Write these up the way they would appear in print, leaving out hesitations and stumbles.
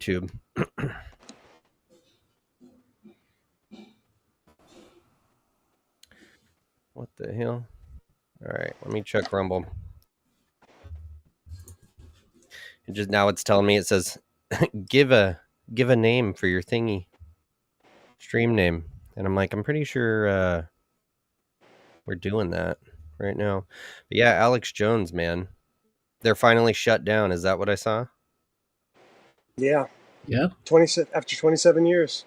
YouTube. What the hell? All right, let me check Rumble. Now it's telling me, it says give a name for your thingy, stream name, and I'm like, I'm pretty sure we're doing that right now. But yeah, Alex Jones, man, they're finally shut down. Is that what I saw? Yeah. 20 after 27 years.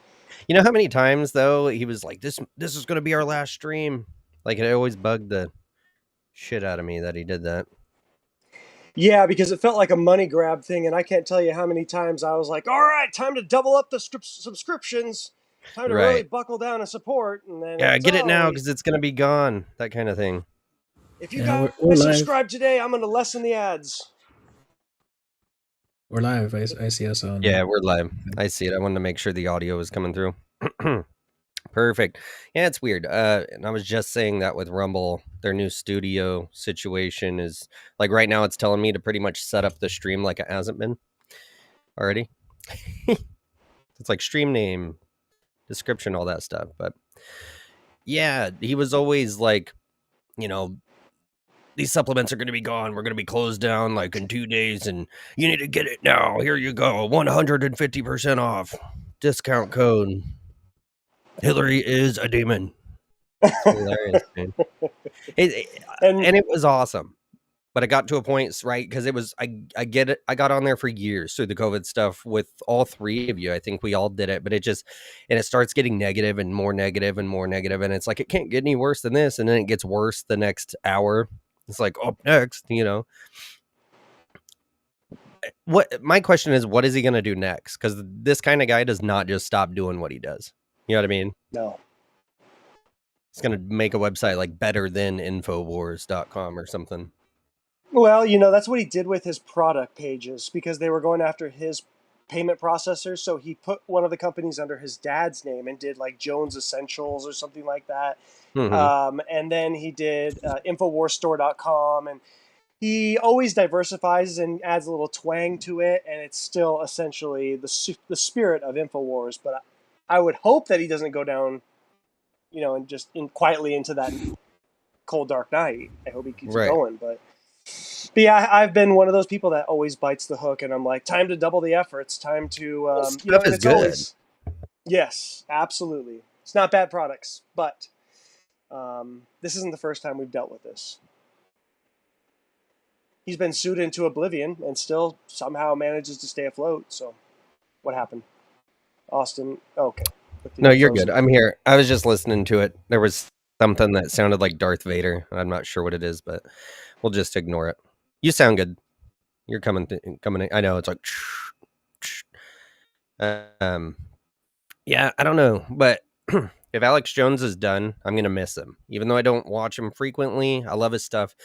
You know how many times though he was like, this is going to be our last stream. Like, it always bugged the shit out of me that he did that. Yeah, because it felt like a money grab thing, and I can't tell you how many times I was like, all right, time to double up the subscriptions. Time to really buckle down and support. And then get it now because it's going to be gone. That kind of thing. If you guys subscribe today, I'm going to lessen the ads. We're live. I see us on. Yeah, we're live. I see it. I wanted to make sure the audio was coming through. Perfect. Yeah, it's weird. And I was just saying that with Rumble, their new studio situation is like right now it's telling me to pretty much set up the stream like it hasn't been already. It's like stream name, description, all that stuff. But yeah, he was always like, you know, these supplements are going to be gone. We're going to be closed down like in 2 days, and you need to get it now. Here you go. 150% off. Discount code. Hillary is a demon. It's hilarious, man. And it was awesome. But it got to a point, right? Because it was, I get it. I got on there for years through the COVID stuff with all three of you. I think we all did it, but it starts getting negative and more negative and more negative. And it's like, it can't get any worse than this. And then it gets worse the next hour. It's like, up next, you know. What my question is, what is he going to do next? Because this kind of guy does not just stop doing what he does. You know what I mean? No. He's going to make a website like better than Infowars.com or something. Well, you know, that's what he did with his product pages because they were going after his payment processors. So he put one of the companies under his dad's name and did like Jones Essentials or something like that. Mm-hmm. And then he did InfoWarsStore.com, and he always diversifies and adds a little twang to it. And it's still essentially the spirit of InfoWars. But I would hope that he doesn't go down, you know, and just quietly into that cold, dark night. I hope he keeps it going. But yeah, I've been one of those people that always bites the hook, and I'm like, time to double the efforts. Time to, you know, and it's good. Always, yes, absolutely. It's not bad products, but this isn't the first time we've dealt with this. He's been sued into oblivion and still somehow manages to stay afloat. So, what happened, Austin? Okay. No, you're good. I'm here. I was just listening to it. There was something that sounded like Darth Vader. I'm not sure what it is, but we'll just ignore it. You sound good. You're coming in. I know it's like, yeah, I don't know, but if Alex Jones is done, I'm gonna miss him. Even though I don't watch him frequently, I love his stuff.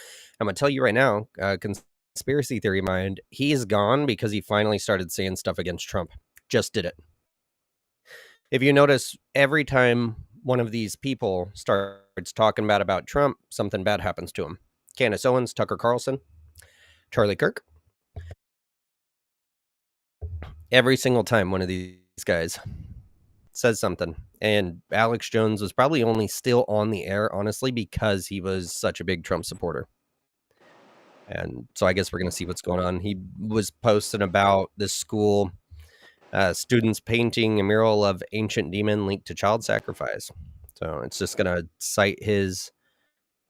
I'm gonna tell you right now, conspiracy theory mind, he is gone because he finally started saying stuff against Trump. Just did it. If you notice, every time one of these people starts talking bad about Trump, something bad happens to him. Candace Owens, Tucker Carlson, Charlie Kirk. Every single time one of these guys says something. And Alex Jones was probably only still on the air, honestly, because he was such a big Trump supporter. And so I guess we're going to see what's going on. He was posting about this school, students painting a mural of ancient demon linked to child sacrifice. So it's just going to cite his...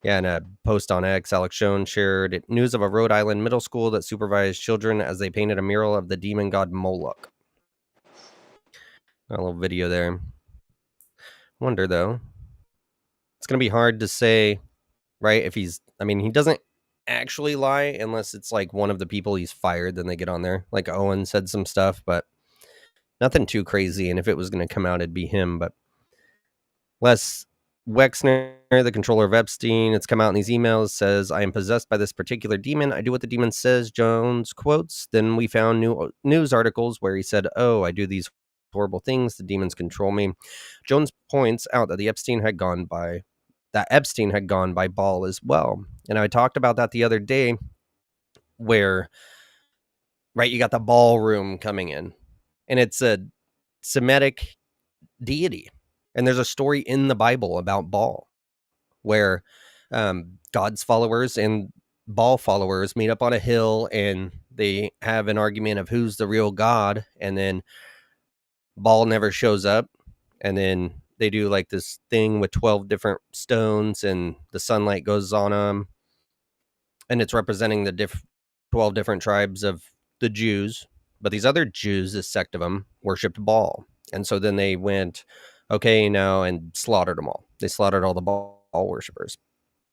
Yeah, in a post on X, Alex Jones shared news of a Rhode Island middle school that supervised children as they painted a mural of the demon god Moloch. A little video there. Wonder, though. It's going to be hard to say, right, if he's... I mean, he doesn't actually lie unless it's like one of the people he's fired, then they get on there. Like Owen said some stuff, but nothing too crazy. And if it was going to come out, it'd be him. But Les Wexner, the controller of Epstein, it's come out in these emails, says, I am possessed by this particular demon. I do what the demon says, Jones quotes. Then we found new news articles where he said, oh, I do these horrible things. The demons control me. Jones points out that Epstein had gone by ball as well. And I talked about that the other day where, right, you got the ballroom coming in. and it's a Semitic deity. And there's a story in the Bible about Baal where God's followers and Baal followers meet up on a hill and they have an argument of who's the real God. And then Baal never shows up. And then they do like this thing with 12 different stones and the sunlight goes on them. And it's representing the 12 different tribes of the Jews. But these other Jews, this sect of them, worshipped Baal. And so then they went, okay, now, and slaughtered them all. They slaughtered all the Baal worshippers.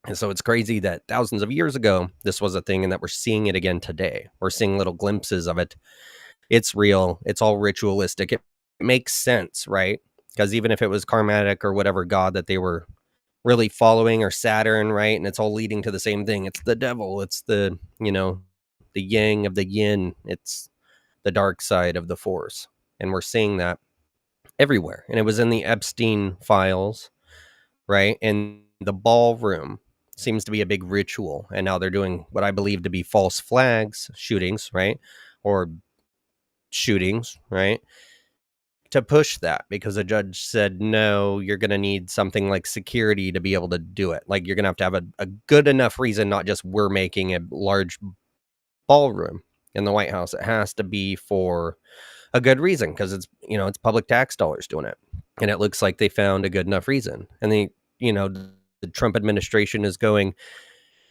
And so it's crazy that thousands of years ago, this was a thing and that we're seeing it again today. We're seeing little glimpses of it. It's real. It's all ritualistic. It makes sense, right? Because even if it was karmatic or whatever god that they were really following, or Saturn, right? And it's all leading to the same thing. It's the devil. It's the, the yang of the yin. It's the dark side of the force. And we're seeing that everywhere. And it was in the Epstein files, right? And the ballroom seems to be a big ritual. And now they're doing what I believe to be false flags shootings, right? Or shootings, right? To push that, because a judge said, no, you're going to need something like security to be able to do it. Like, you're going to have a good enough reason, not just we're making a large ballroom in the White House. It has to be for a good reason, because it's public tax dollars doing it. And it looks like they found a good enough reason. And the Trump administration is going,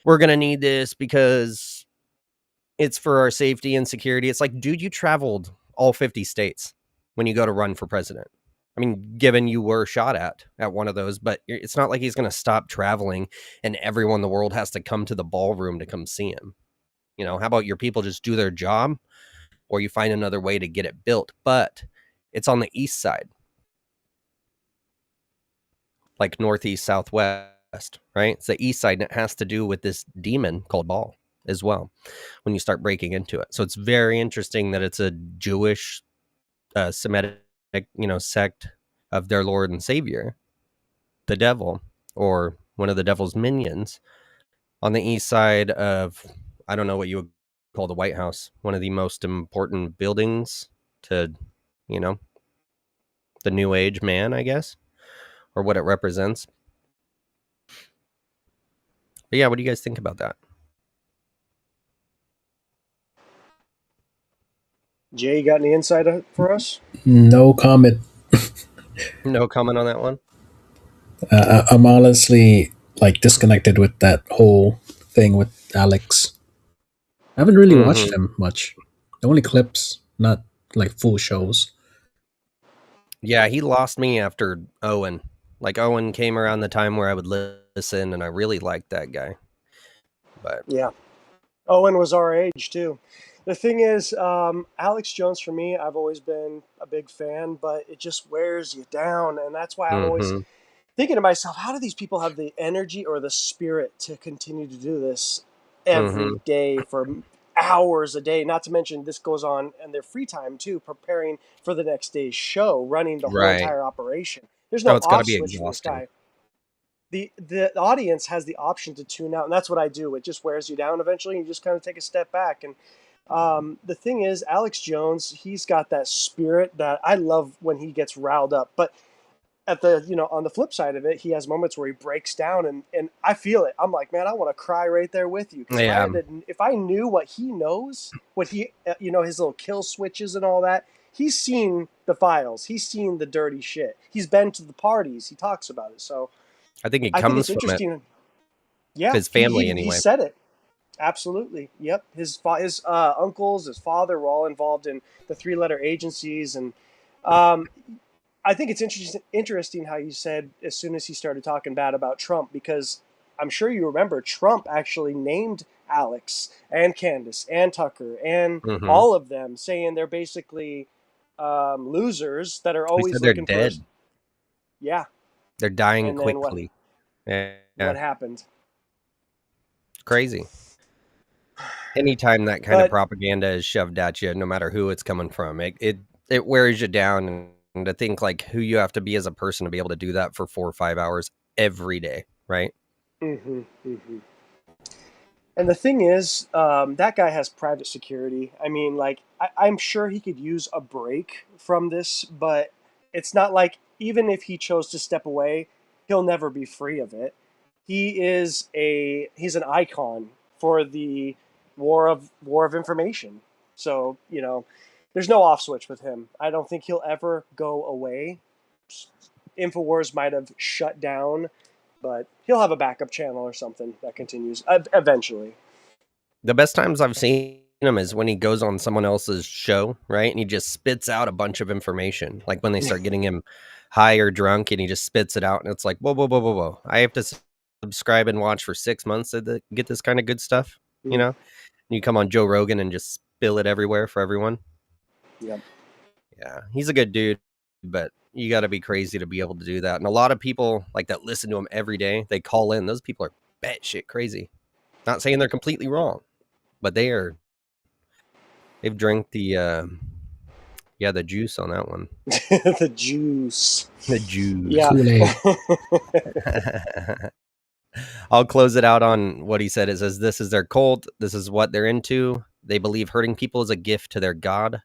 we're going to need this because it's for our safety and security. It's like, dude, you traveled all 50 states when you go to run for president. I mean, given you were shot at one of those, but it's not like he's going to stop traveling and everyone in the world has to come to the ballroom to come see him. How about your people just do their job, or you find another way to get it built? But it's on the east side, like northeast, southwest, right? It's the east side, and it has to do with this demon called Baal as well when you start breaking into it. So it's very interesting that it's a Jewish Semitic, sect of their Lord and Savior, the devil, or one of the devil's minions, on the east side of, I don't know what you would call the White House, one of the most important buildings to, the New Age man, I guess, or what it represents. But yeah, what do you guys think about that? Jay, you got any insight for us? No comment. No comment on that one? I'm honestly disconnected with that whole thing with Alex. I haven't really watched him much. Only clips, not like full shows. Yeah, he lost me after Owen. Like, Owen came around the time where I would listen, and I really liked that guy. But yeah, Owen was our age too. The thing is, Alex Jones, for me, I've always been a big fan, but it just wears you down. And that's why I'm always thinking to myself, how do these people have the energy or the spirit to continue to do this every day for hours a day? Not to mention this goes on in their free time too, preparing for the next day's show, running the whole entire operation. There's no it's got to off be switch for this exhausting. guy. The audience has the option to tune out, and that's what I do. It just wears you down eventually, and you just kind of take a step back. And the thing is, Alex Jones, he's got that spirit that I love when he gets riled up. But at the on the flip side of it, he has moments where he breaks down, and I feel it. I'm like, man, I want to cry right there with you, because Yeah. if I knew what he knows, what he his little kill switches and all that. He's seen the files. He's seen the dirty shit. He's been to the parties. He talks about it. So I think it I think comes it's from it. interesting. Yeah, His family, he anyway. said it. Absolutely. Yep. His uncles, his father were all involved in the three-letter agencies, and I think it's interesting how you said as soon as he started talking bad about Trump, because I'm sure you remember Trump actually named Alex and Candace and Tucker and all of them, saying they're basically losers that are He always said they're looking for. dead. Yeah. They're dying And then quickly. what happened? Crazy. Anytime that kind of propaganda is shoved at you, no matter who it's coming from, it wears you down. And to think like who you have to be as a person to be able to do that for 4 or 5 hours every day, right? And the thing is, that guy has private security. I mean, like, I'm sure he could use a break from this, but it's not like even if he chose to step away, he'll never be free of it. He's an icon for the war of information. So there's no off switch with him. I don't think he'll ever go away. Infowars might have shut down, but he'll have a backup channel or something that continues eventually. The best times I've seen him is when he goes on someone else's show, right? And he just spits out a bunch of information. Like when they start getting him high or drunk and he just spits it out. And it's like, whoa, whoa, whoa, whoa, whoa. I have to subscribe and watch for 6 months to get this kind of good stuff, you Mm, know? And you come on Joe Rogan and just spill it everywhere for everyone. yep. Yeah, he's a good dude, but you got to be crazy to be able to do that. And a lot of people like that listen to him every day. They call in. Those people are batshit crazy. Not saying they're completely wrong, but they've drank the juice on that one. The juice. The juice. Yeah. Kool-Aid. I'll close it out on what he said. It says, "This is their cult. This is what they're into. They believe hurting people is a gift to their God.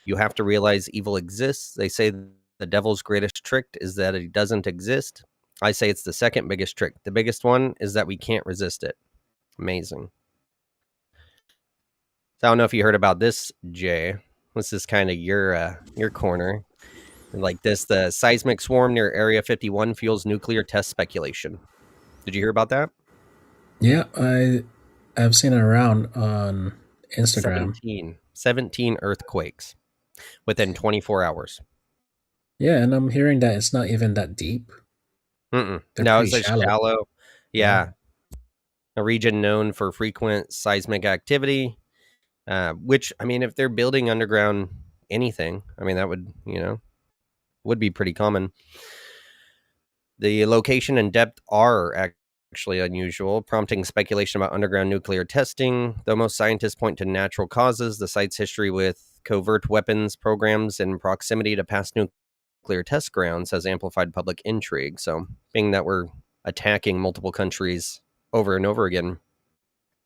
You have to realize evil exists. They say the devil's greatest trick is that he doesn't exist. I say it's the second biggest trick. The biggest one is that we can't resist it." Amazing. So I don't know if you heard about this, Jay. This is kind of your corner. Like this, the seismic swarm near Area 51 fuels nuclear test speculation. Did you hear about that? Yeah, I've seen it around on Instagram. 17 earthquakes within 24 hours. Yeah, and I'm hearing that it's not even that deep. Mm-mm. They're No, pretty it's a shallow. shallow. Yeah. Yeah, a region known for frequent seismic activity. Which I mean, if they're building underground anything, I mean that would be pretty common. The location and depth are actually unusual, prompting speculation about underground nuclear testing. Though most scientists point to natural causes, the site's history with covert weapons programs and proximity to past nuclear test grounds has amplified public intrigue. So, being that we're attacking multiple countries over and over again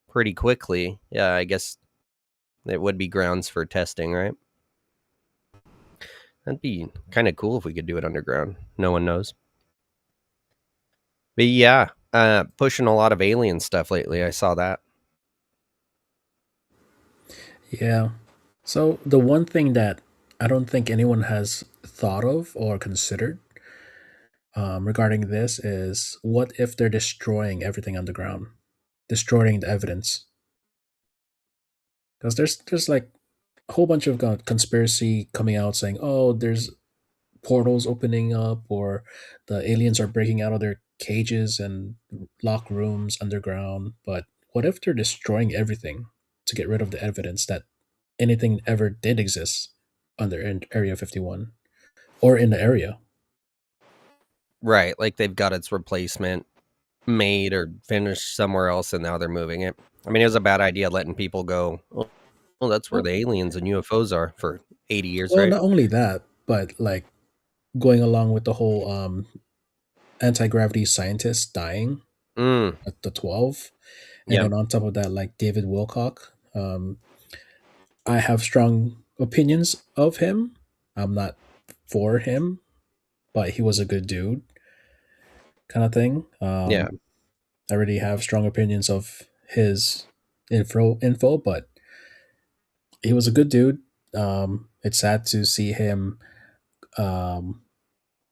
pretty quickly, yeah, I guess it would be grounds for testing, right? That'd be kind of cool if we could do it underground. No one knows. But yeah, pushing a lot of alien stuff lately. I saw that. Yeah. So the one thing that I don't think anyone has thought of or considered regarding this is what if they're destroying everything underground, destroying the evidence? Because there's like a whole bunch of conspiracy coming out saying, oh, there's portals opening up, or the aliens are breaking out of their cages and locked rooms underground. But what if they're destroying everything to get rid of the evidence that anything ever did exist under Area 51 or in the area? Right, like they've got its replacement made or finished somewhere else, and now they're moving it. I mean, it was a bad idea letting people go. Well, that's where Well, the aliens and UFOs are for 80 years, well, right? not only that, but like going along with the whole anti-gravity scientists dying Mm, at the 12, and yeah, then on top of that, like David Wilcock, I have strong opinions of him. I'm not for him, but he was a good dude, kind of thing. yeah. I already have strong opinions of his info, but he was a good dude. It's sad to see him um,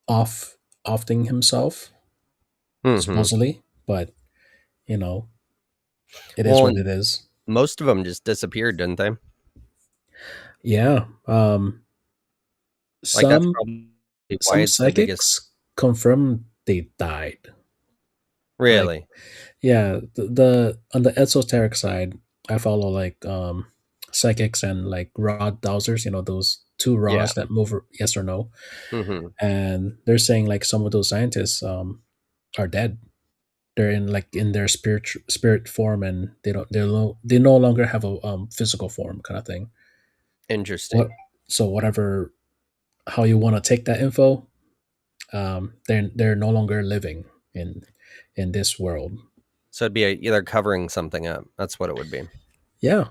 off offing himself, Hmm. supposedly, but you know, it is Well, what and it is. most of them just disappeared, didn't they? Yeah. Like that's Some probably why some it's the biggest. psychics confirm they died. Like, Really? yeah, the on the esoteric side, I follow like psychics and like Rod dowsers, those two Yeah. rods that move yes or no. Hmm. And they're saying like some of those scientists are dead. They're in like in their spirit form, and they no longer have a physical form, kind of thing. What Interesting. so whatever how you want to take that info, they're no longer living in this world. So it'd be either covering something up. That's what it would be. Yeah.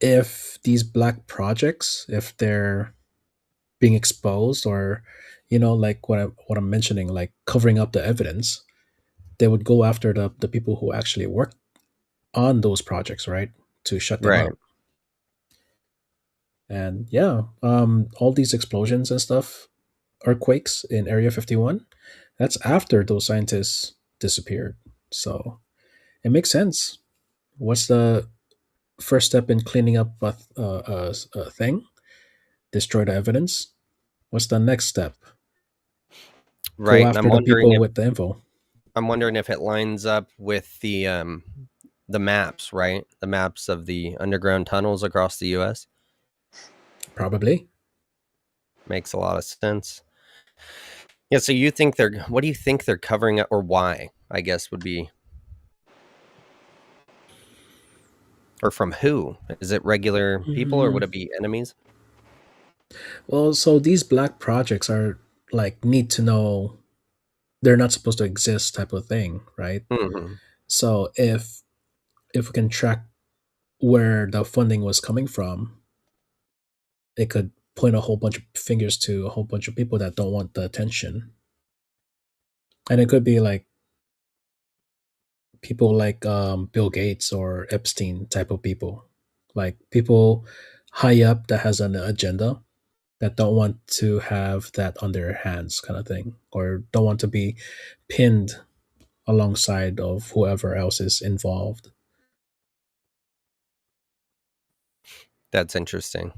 If these black projects, if they're being exposed, or like what I'm mentioning, like covering up the evidence, they would go after the people who actually worked on those projects, right? To shut them Right. up. And yeah, all these explosions and stuff, earthquakes in Area 51, that's after those scientists disappeared. So it makes sense. What's the first step in cleaning up a thing? Destroy the evidence. What's the next step? Go Right. And after the people with the info. I'm wondering if it lines up with the maps, right? The maps of the underground tunnels across the US. Probably. Makes a lot of sense. Yeah, so you think what do you think they're covering up, or why? I guess would be, or from who? Is it regular people or would Mhm. it be enemies? Well, so these black projects are like need to know they're not supposed to exist type of thing, right? Hmm. So if we can track where the funding was coming from, it could point a whole bunch of fingers to a whole bunch of people that don't want the attention. And it could be like people like Bill Gates or Epstein type of people, like people high up that has an agenda that don't want to have that on their hands, kind of thing, or don't want to be pinned alongside of whoever else is involved. That's interesting.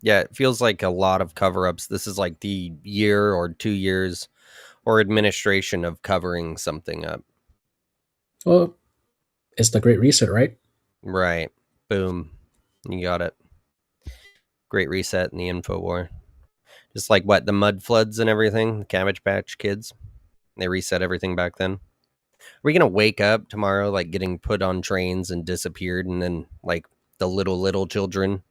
Yeah, it feels like a lot of cover ups. This is like the year or 2 years or administration of covering something up. Well, it's the Great Reset, right? Right. Boom. You got it. Great reset in the info war. Just like what, the mud floods and everything, the Cabbage Patch Kids. They reset everything back then. Are we gonna wake up tomorrow like getting put on trains and disappeared, and then like the little children,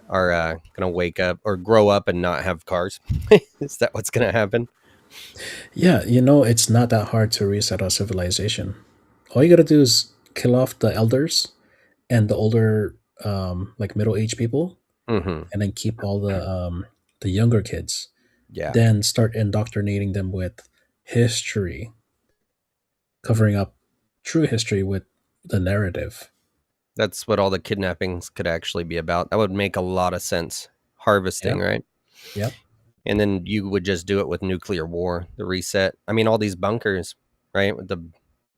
are gonna wake up or grow up and not have cars? Is that what's gonna happen? Yeah, it's not that hard to reset our civilization. All you gotta do is kill off the elders and the older, like middle-aged people, Mm-hmm. and then keep all the younger kids. Yeah, Then start indoctrinating them with history, covering up true history with the narrative. that's what all the kidnappings could actually be about. That would make a lot of sense. Harvesting, Yep. right? Yep. And then you would just do it with nuclear war, the reset. I mean, all these bunkers, right? With the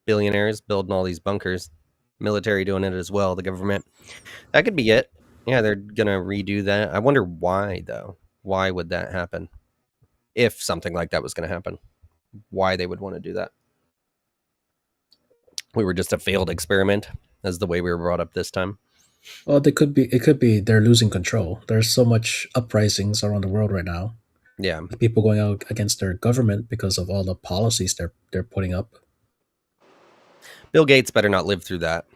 billionaires building all these bunkers, military doing it as well, the government. That could be it. Yeah, they're gonna redo that. I wonder why though. Why would that happen? If something like that was gonna happen, why they would want to do that? We were just a failed experiment, as the way we were brought up this time. Well, they could be. It could be they're losing control. There's so much uprisings around the world right now. Yeah, With people going out against their government because of all the policies they're putting up. Bill Gates better not live through that.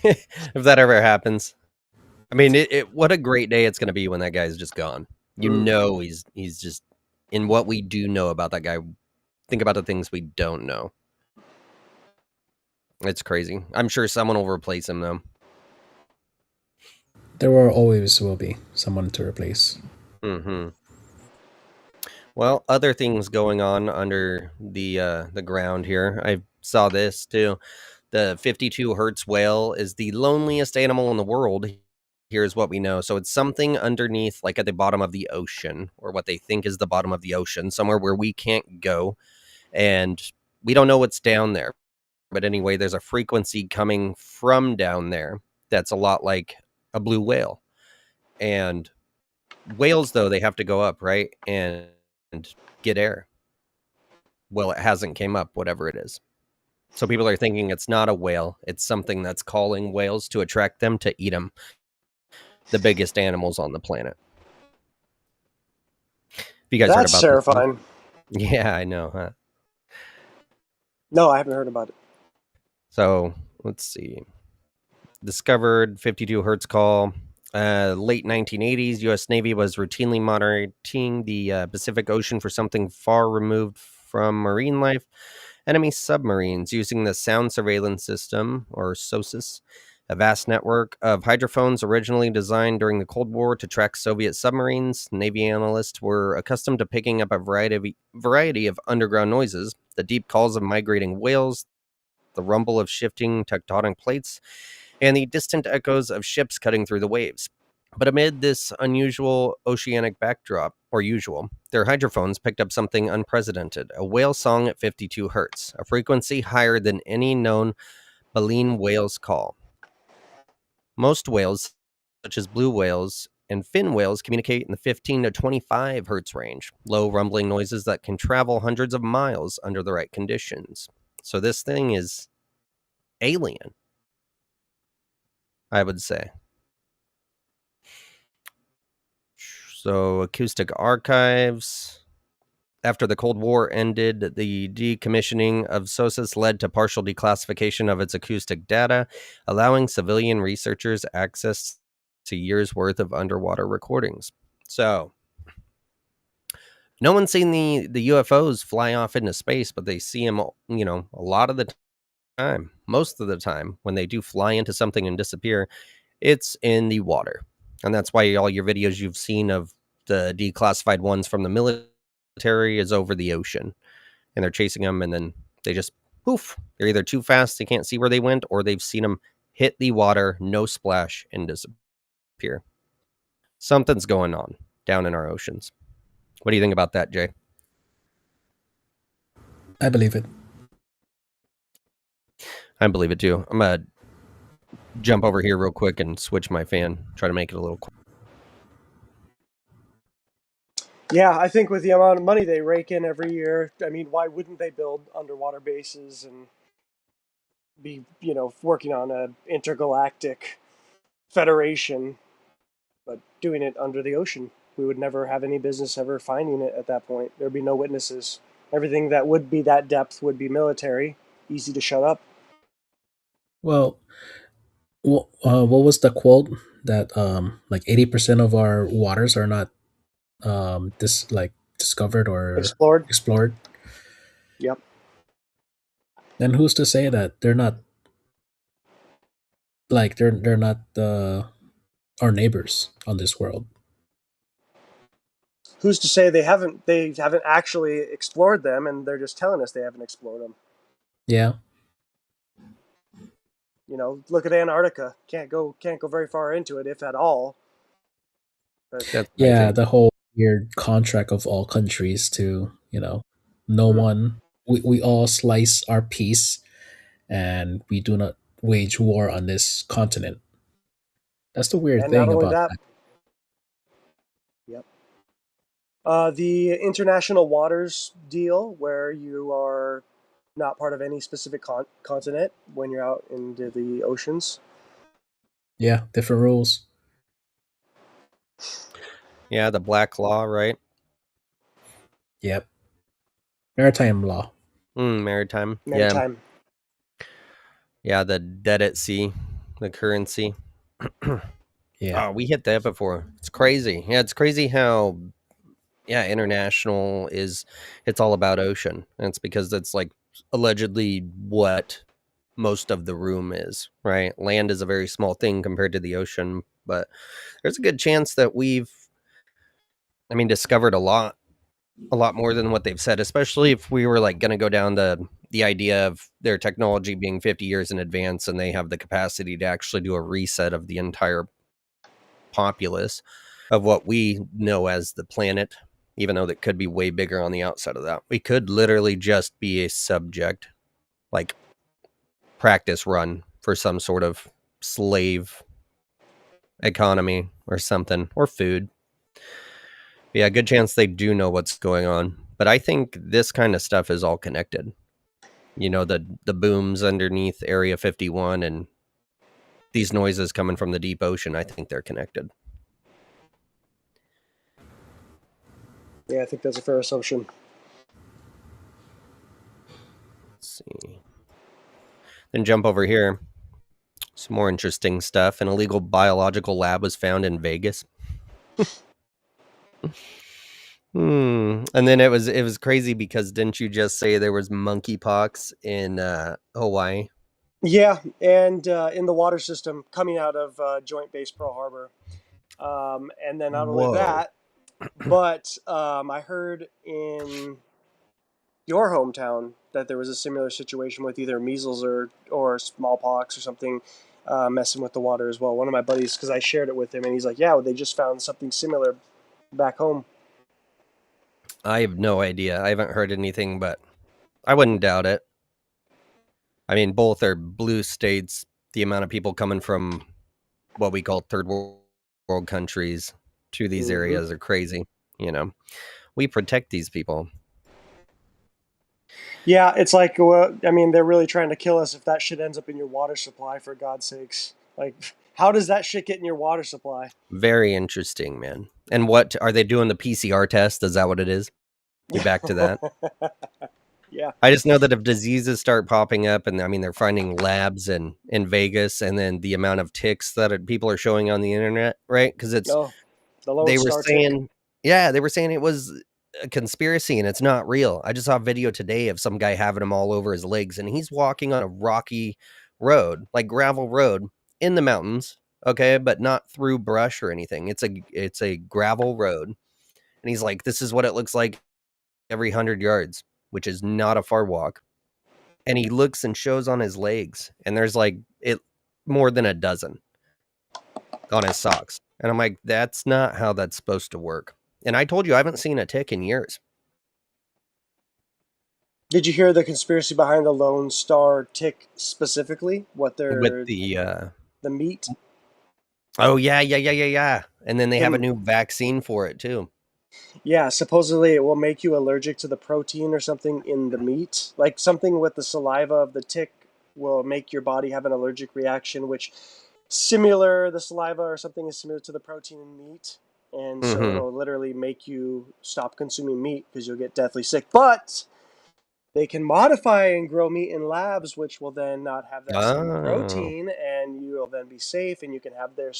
If that ever happens, I mean, what a great day it's gonna be when that guy's just gone. Mm. He's just in what we do know about that guy. Think about the things we don't know. It's crazy. I'm sure someone will replace him though. There will always will be someone to replace. Hmm. Well, other things going on under the ground here. I saw this too. The 52 hertz whale is the loneliest animal in the world. Here's what we know. So it's something underneath, like at the bottom of the ocean, or what they think is the bottom of the ocean, somewhere where we can't go, and we don't know what's down there. But anyway, there's a frequency coming from down there that's a lot like a blue whale. And whales, though, they have to go up, right? And get air. Well, it hasn't came up, whatever it is. So people are thinking it's not a whale. It's something that's calling whales to attract them to eat them, the biggest animals on the planet. Have you guys heard That's about this one? terrifying. Yeah, I know, huh? No, I haven't heard about it. So let's see. Discovered 52 hertz call. Late 1980s, U.S. Navy was routinely monitoring the Pacific Ocean for something far removed from marine life. enemy submarines using the Sound Surveillance System, or SOSUS, a vast network of hydrophones originally designed during the Cold War to track Soviet submarines. Navy analysts were accustomed to picking up a variety of underground noises, the deep calls of migrating whales, the rumble of shifting tectonic plates, and the distant echoes of ships cutting through the waves. But amid this unusual oceanic backdrop, or usual, their hydrophones picked up something unprecedented, a whale song at 52 hertz, a frequency higher than any known baleen whale's call. Most whales, such as blue whales and fin whales, communicate in the 15 to 25 hertz range, low rumbling noises that can travel hundreds of miles under the right conditions. So this thing is alien, I would say. So, acoustic archives. After the Cold War ended, the decommissioning of SOSUS led to partial declassification of its acoustic data, allowing civilian researchers access to years' worth of underwater recordings. So, no one's seen the UFOs fly off into space, but they see them, a lot of the time. Most of the time, when they do fly into something and disappear, it's in the water. And that's why all your videos you've seen of the declassified ones from the military is over the ocean. And they're chasing them, and then they just poof. They're either too fast, they can't see where they went, or they've seen them hit the water, no splash, and disappear. Something's going on down in our oceans. What do you think about that, Jay? I believe it. I believe it too. I'm going to jump over here real quick and switch my fan, try to make it a little Yeah, I think with the amount of money they rake in every year, I mean, why wouldn't they build underwater bases and be, working on an intergalactic federation, but doing it under the ocean? We would never have any business ever finding it at that point. There'd be no witnesses. Everything that would be that depth would be military, easy to shut up. Well, what was the quote that like 80% of our waters are not discovered or Explored? explored? Yep. Then who's to say that they're not they're not our neighbors on this world? Who's to say they haven't actually explored them and they're just telling us they haven't explored them? Yeah. Look at Antarctica. Can't go very far into it, if at all. But that's Yeah, amazing. the whole weird contract of all countries to, no one, we all slice our piece and we do not wage war on this continent. That's the weird and not thing only about that, that. yep. The international waters deal, where you are not part of any specific continent when you're out into the oceans. Yeah, different rules. Yeah, the Black Law, right? Yep. Maritime law. Maritime. Yeah. Maritime. Yeah, the dead at sea, the currency. Yeah. Oh, we hit that before. It's crazy. Yeah, it's crazy how international is it's all about ocean. And it's because that's like allegedly what most of the room is, right? Land is a very small thing compared to the ocean, but there's a good chance that we've discovered a lot more than what they've said, especially if we were like going to go down the idea of their technology being 50 years in advance and they have the capacity to actually do a reset of the entire populace of what we know as the planet, even though that could be way bigger on the outside of that. We could literally just be a subject, like practice run for some sort of slave economy or something, or food. Yeah, good chance they do know what's going on. But I think this kind of stuff is all connected. The booms underneath Area 51 and these noises coming from the deep ocean, I think they're connected. Yeah, I think that's a fair assumption. Let's see. Then jump over here. Some more interesting stuff. An illegal biological lab was found in Vegas. And then it was crazy because didn't you just say there was monkeypox in Hawaii? Yeah, and in the water system coming out of Joint Base Pearl Harbor. And then not only Whoa. that, but I heard in your hometown that there was a similar situation with either measles or smallpox or something messing with the water as well. One of my buddies, because I shared it with him, and he's like, "Yeah, well, they just found something similar back home." I have no idea. I haven't heard anything, but I wouldn't doubt it. I mean, both are blue states. The amount of people coming from what we call third world countries to these Hmm. areas are crazy. You know, we protect these people. Yeah, it's like, well, I mean, they're really trying to kill us if that shit ends up in your water supply. For God's sakes, like, how does that shit get in your water supply? Very interesting, man. And what are they doing? The PCR test? Is that what it is? You back to that? Yeah. I just know that if diseases start popping up, and I mean, they're finding labs in Vegas, and then the amount of ticks that people are showing on the internet, right? Because No, the Lone they were Star tick. saying, yeah, they were saying it was a conspiracy and it's not real. I just saw a video today of some guy having them all over his legs, and he's walking on a rocky road, like gravel road in the mountains, okay, but not through brush or anything. It's a gravel road, and he's like, this is what it looks like every 100 yards, which is not a far walk. And he looks and shows on his legs, and there's like it more than a dozen on his socks. And I'm like, that's not how that's supposed to work. And I told you I haven't seen a tick in years. Did you hear the conspiracy behind the Lone Star tick specifically? What With they're the the meat? oh yeah. And then they have a It, new vaccine for it too. yeah, supposedly it will make you allergic to the protein or something in the meat. Like something with the saliva of the tick will make your body have an allergic reaction, which similar the saliva or something is similar to the protein in meat. And so Mm-hmm. it'll literally make you stop consuming meat because you'll get deathly sick. But they can modify and grow meat in labs, which will then not have that same Oh. protein, and you will then be safe, and you can have their,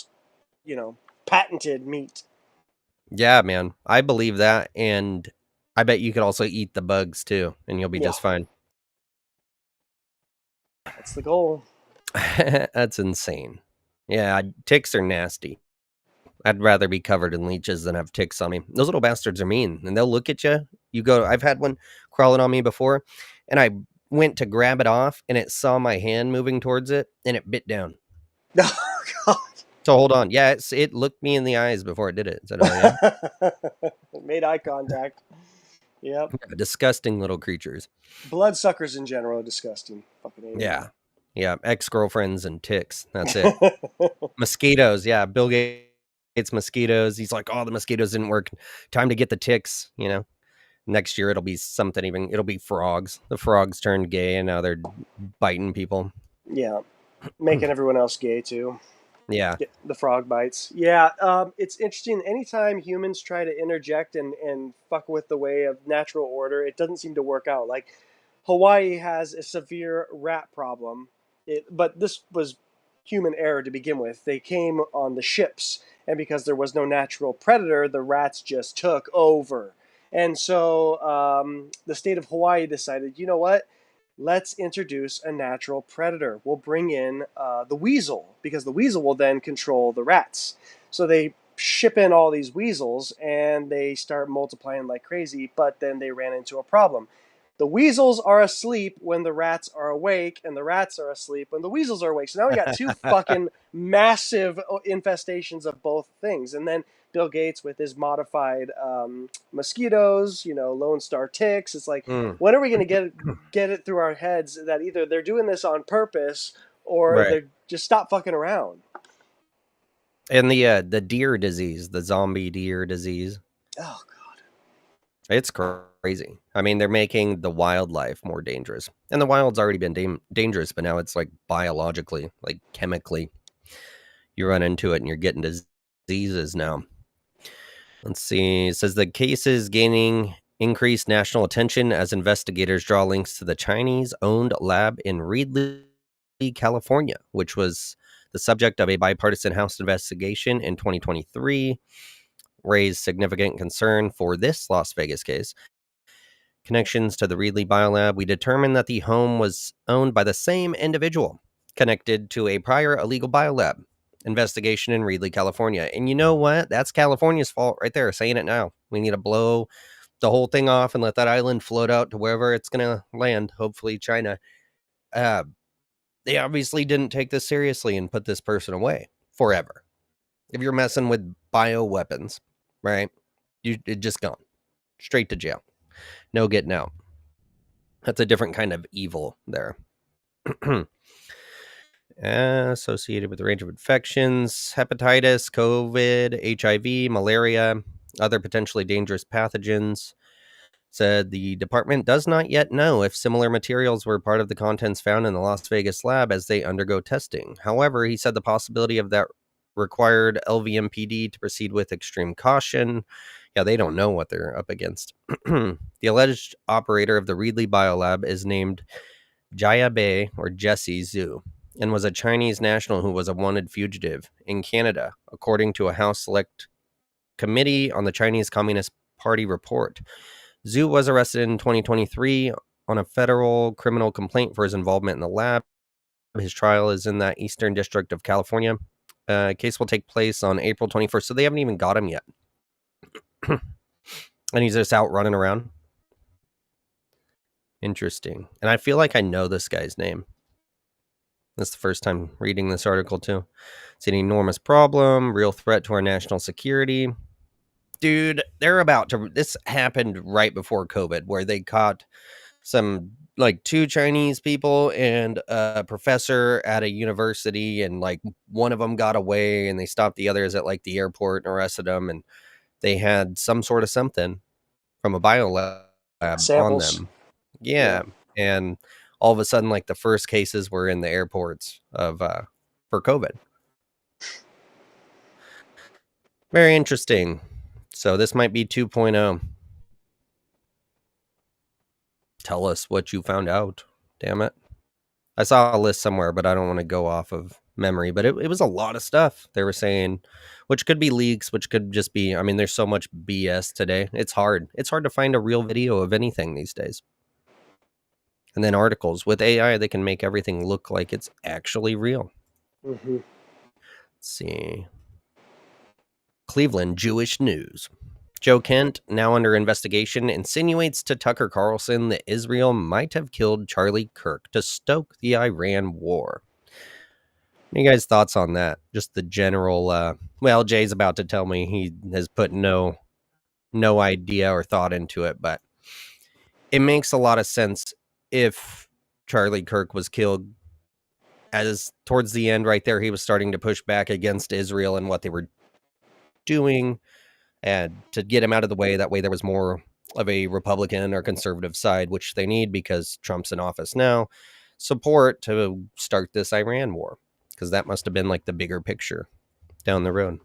you know, patented meat. Yeah, man. I believe that. And I bet you could also eat the bugs too, and you'll be Yeah, just fine. that's the goal. That's insane. Yeah, ticks are nasty. I'd rather be covered in leeches than have ticks on me. Those little bastards are mean, and they'll look at you. You go, I've had one crawling on me before, and I went to grab it off, and it saw my hand moving towards it, and it bit down. Oh God! So hold on. Yeah, it looked me in the eyes before it did it. So, oh, yeah. Made eye contact. Yep. Disgusting little creatures. Bloodsuckers in general are disgusting. Fucking hate Yeah. Yeah. Ex-girlfriends and ticks. That's it. Mosquitoes. Yeah. Bill Gates mosquitoes. He's like, oh, the mosquitoes didn't work. Time to get the ticks, Next year it'll be something it'll be frogs. The frogs turned gay and now they're biting people. Yeah, making everyone else gay too. Yeah. The frog bites. Yeah, it's interesting. Anytime humans try to interject and fuck with the way of natural order, it doesn't seem to work out. Like Hawaii has a severe rat problem, but this was human error to begin with. They came on the ships, and because there was no natural predator, the rats just took over. And so the state of Hawaii decided, you know what? Let's introduce a natural predator. We'll bring in the weasel because the weasel will then control the rats. So they ship in all these weasels and they start multiplying like crazy, but then they ran into a problem. The weasels are asleep when the rats are awake, and the rats are asleep when the weasels are awake. So now we got two fucking massive infestations of both things. And then Bill Gates with his modified mosquitoes, Lone Star ticks. It's like, Mm, when are we going to get it through our heads that either they're doing this on purpose or right. they're just stop fucking around? And the deer disease, the zombie deer disease. Oh It's crazy. I mean, they're making the wildlife more dangerous. And the wild's already been dangerous, but now it's like biologically, like chemically. You run into it and you're getting diseases now. Let's see. It says the case is gaining increased national attention as investigators draw links to the Chinese owned lab in Reedley, California, which was the subject of a bipartisan House investigation in 2023. raised significant concern for this Las Vegas case. Connections to the Reedley Biolab, we determined that the home was owned by the same individual connected to a prior illegal biolab investigation in Reedley, California. And you know what? That's California's fault right there, saying it now. We need to blow the whole thing off and let that island float out to wherever it's going to land, hopefully China. They obviously didn't take this seriously and put this person away forever. If you're messing with bioweapons, right, it just gone straight to jail. No getting out. That's a different kind of evil there. Associated with a range of infections, hepatitis, COVID, HIV, malaria, other potentially dangerous pathogens. Said the department does not yet know if similar materials were part of the contents found in the Las Vegas lab as they undergo testing. However, he said the possibility of that required LVMPD to proceed with extreme caution. Yeah, they don't know what they're up against. The alleged operator of the Reedley Biolab is named Jia Bei, or Jesse Zhu, and was a Chinese national who was a wanted fugitive in Canada, according to a House Select Committee on the Chinese Communist Party report. Zhu was arrested in 2023 on a federal criminal complaint for his involvement in the lab. His trial is in that Eastern District of California. Case will take place on April 21st, so they haven't even got him yet. And he's just out running around. Interesting. And I feel like I know this guy's name. That's the first time reading this article, too. It's an enormous problem, real threat to our national security. Dude, they're about to... This happened right before COVID, where they caught some, like, 2 Chinese people and a professor at a university, and, like, one of them got away, and they stopped the others at, like, the airport and arrested them, and they had some sort of something from a biolab on them. Yeah. And all of a sudden, like, the first cases were in the airports of for COVID. Very interesting. So this might be 2.0. Tell us what you found out. Damn it. I saw a list somewhere, but I don't want to go off of memory. But it was a lot of stuff they were saying, which could be leaks, which could just be... I mean, there's so much BS today. It's hard. It's hard to find a real video of anything these days. And then articles. With AI, they can make everything look like it's actually real. Mm-hmm. Let's see. Cleveland Jewish News. Joe Kent, now under investigation, insinuates to Tucker Carlson that Israel might have killed Charlie Kirk to stoke the Iran war. What are you guys' thoughts on that? Just the general... well, Jay's about to tell me he has put no idea or thought into it, but it makes a lot of sense if Charlie Kirk was killed, as towards the end right there, he was starting to push back against Israel and what they were doing, and to get him out of the way. That way there was more of a Republican or conservative side, which they need because Trump's in office now, support to start this Iran war, because that must have been like the bigger picture down the road.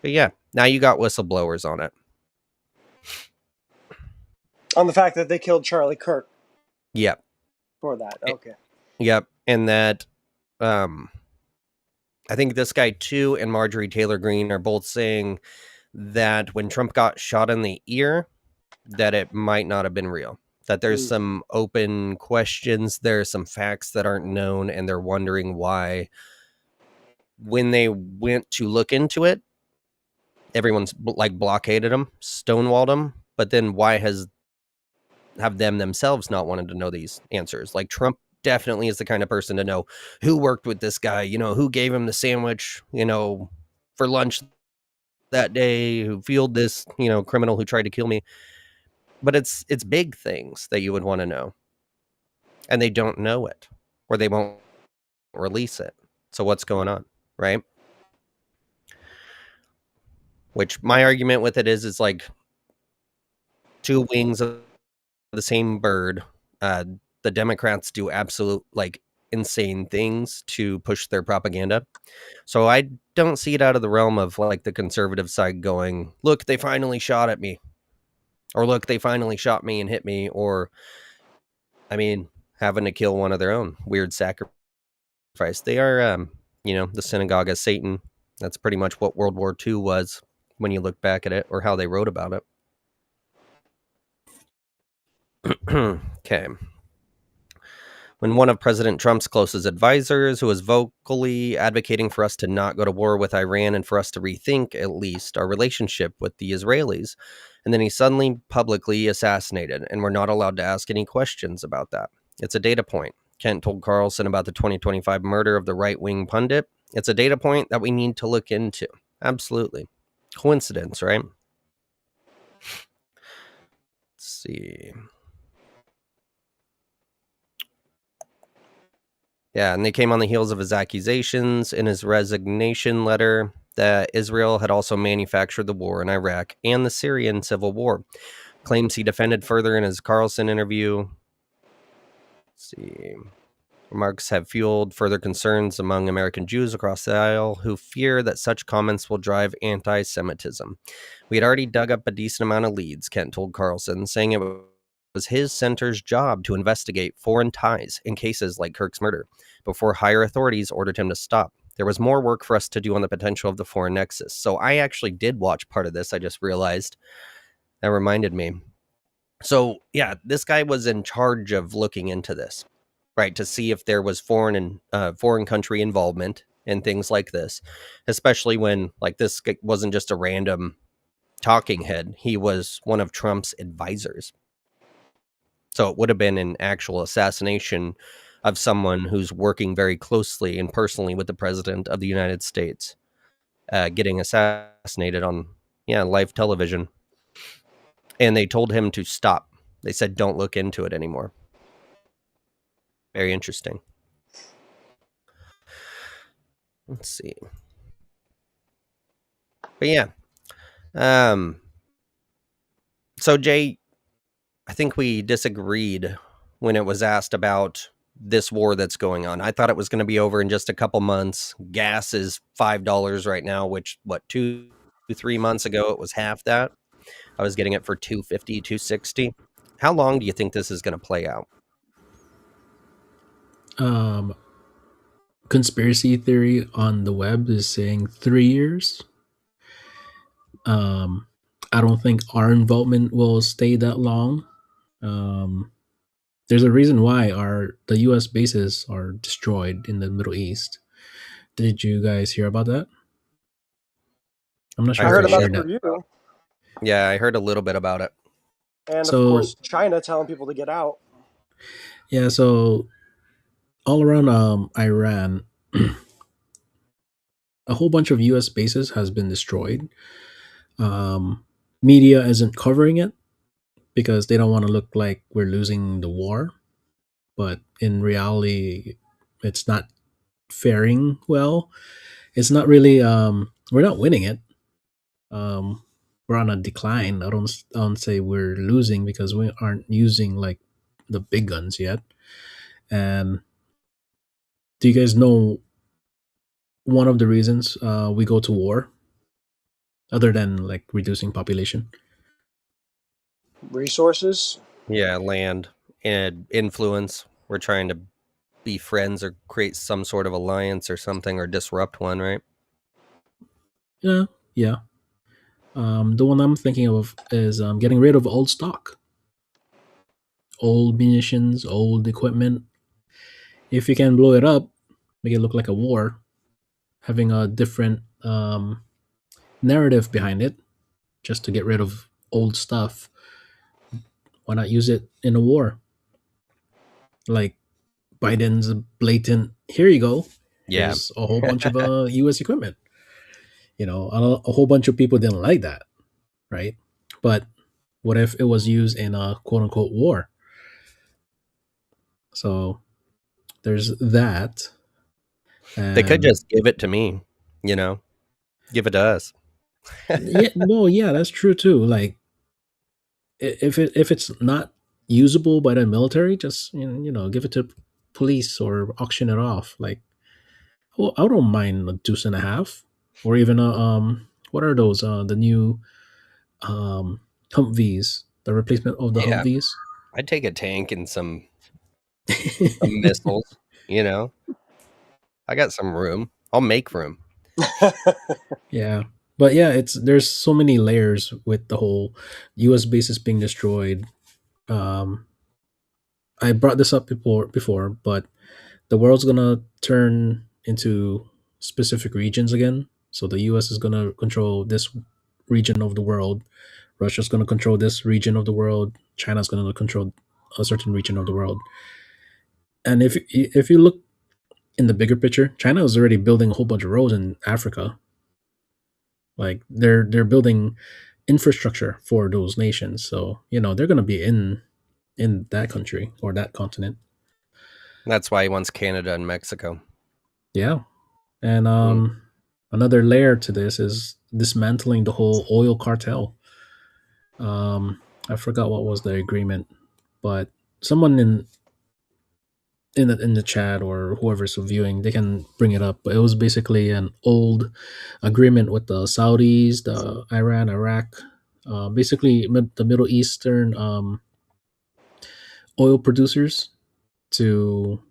But yeah, now you got whistleblowers on it. On the fact that they killed Charlie Kirk. Yep. For that, okay. Yep, and that, I think this guy too and Marjorie Taylor Greene are both saying that when Trump got shot in the ear, that it might not have been real. That there's some open questions, there's some facts that aren't known, and they're wondering why, when they went to look into it, everyone's like blockaded them, stonewalled them. But then why have them themselves not wanted to know these answers? Like, Trump definitely is the kind of person to know who worked with this guy, who gave him the sandwich, for lunch that day, who fueled this, criminal who tried to kill me. But it's big things that you would want to know. And they don't know it, or they won't release it. So what's going on, right? Which my argument with it is like 2 wings of the same bird. The Democrats do absolute insane things to push their propaganda. So I don't see it out of the realm of like the conservative side going, look, they finally shot at me, or look, they finally shot me and hit me, or having to kill one of their own. Weird sacrifice. They are, the synagogue of Satan. That's pretty much what World War II was. when you look back at it or how they wrote about it. Okay. When one of President Trump's closest advisors, who was vocally advocating for us to not go to war with Iran and for us to rethink, at least, our relationship with the Israelis, and then he suddenly publicly assassinated, and we're not allowed to ask any questions about that. It's a data point. Kent told Carlson about the 2025 murder of the right-wing pundit. It's a data point that we need to look into. Absolutely. Coincidence, right? Let's see. Yeah, and they came on the heels of his accusations in his resignation letter that Israel had also manufactured the war in Iraq and the Syrian civil war. Claims he defended further in his Carlson interview. Let's see. Remarks have fueled further concerns among American Jews across the aisle who fear that such comments will drive anti-Semitism. We had already dug up a decent amount of leads, Kent told Carlson, saying it was his center's job to investigate foreign ties in cases like Kirk's murder before higher authorities ordered him to stop. There was more work for us to do on the potential of the foreign nexus. So I actually did watch part of this. I just realized that reminded me. So yeah, this guy was in charge of looking into this, right, to see if there was foreign country involvement in things like this, especially when like this wasn't just a random talking head. He was one of Trump's advisors. So it would have been an actual assassination of someone who's working very closely and personally with the president of the United States, getting assassinated on live television. And they told him to stop. They said, don't look into it anymore. Very interesting. Let's see. But yeah. So Jay, I think we disagreed when it was asked about this war that's going on. I thought it was going to be over in just a couple months. Gas is $5 right now, which 2-3 months ago it was half that. I was getting it for $2.50, $2.60. How long do you think this is going to play out? Conspiracy theory on the web is saying 3 years. I don't think our involvement will stay that long. There's a reason why the U.S. bases are destroyed in the Middle East. Did you guys hear about that? I'm not sure I if heard I about shared it that. from you. Yeah, I heard a little bit about it. And of So- course, China telling people to get out. Yeah, so all around Iran, a whole bunch of U.S. bases has been destroyed. Media isn't covering it because they don't want to look like we're losing the war. But in reality, it's not faring well. It's not really. We're not winning it. We're on a decline. I don't say we're losing because we aren't using like the big guns yet. And do you guys know one of the reasons we go to war, other than like reducing population? Resources. Yeah, land and influence. We're trying to be friends or create some sort of alliance or something or disrupt one, right? Yeah, yeah. The one I'm thinking of is getting rid of old stock, old munitions, old equipment. If you can blow it up, make it look like a war, having a different narrative behind it, just to get rid of old stuff. Why not use it in a war? Like Biden's blatant, here you go. Yeah. Here's a whole bunch of US equipment. A whole bunch of people didn't like that, right? But what if it was used in a quote unquote war? So there's that. They could And just give it to me, give it to us. yeah, that's true too. Like if it's not usable by the military, just give it to police or auction it off. Like, well, I don't mind a deuce and a half, or even a what are those? The new Humvees, the replacement of the Yeah. Humvees. I'd take a tank and some missiles, I got some room. I'll make room. Yeah, But yeah, it's there's so many layers with the whole U.S. bases being destroyed. Um, I brought this up before, but the world's gonna turn into specific regions again. So the U.S. is gonna control this region of the world. Russia's gonna control this region of the world. China's gonna control a certain region of the world. And if you look in the bigger picture, China is already building a whole bunch of roads in Africa. Like they're building infrastructure for those nations. So they're gonna be in that country or that continent. That's why he wants Canada and Mexico. Yeah. And Mm. another layer to this is dismantling the whole oil cartel. I forgot what was the agreement, but someone in the chat or whoever's viewing, they can bring it up. But it was basically an old agreement with the Saudis, the Iran, Iraq, basically the Middle Eastern oil producers to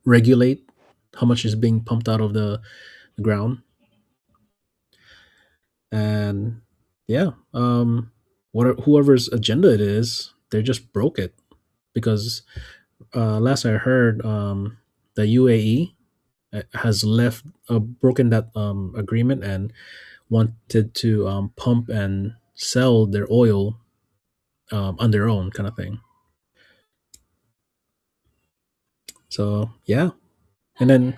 regulate how much is being pumped out of the ground. And yeah, whoever's agenda it is, they just broke it because last I heard, the UAE has left broken that agreement and wanted to pump and sell their oil on their own kind of thing. So yeah, and then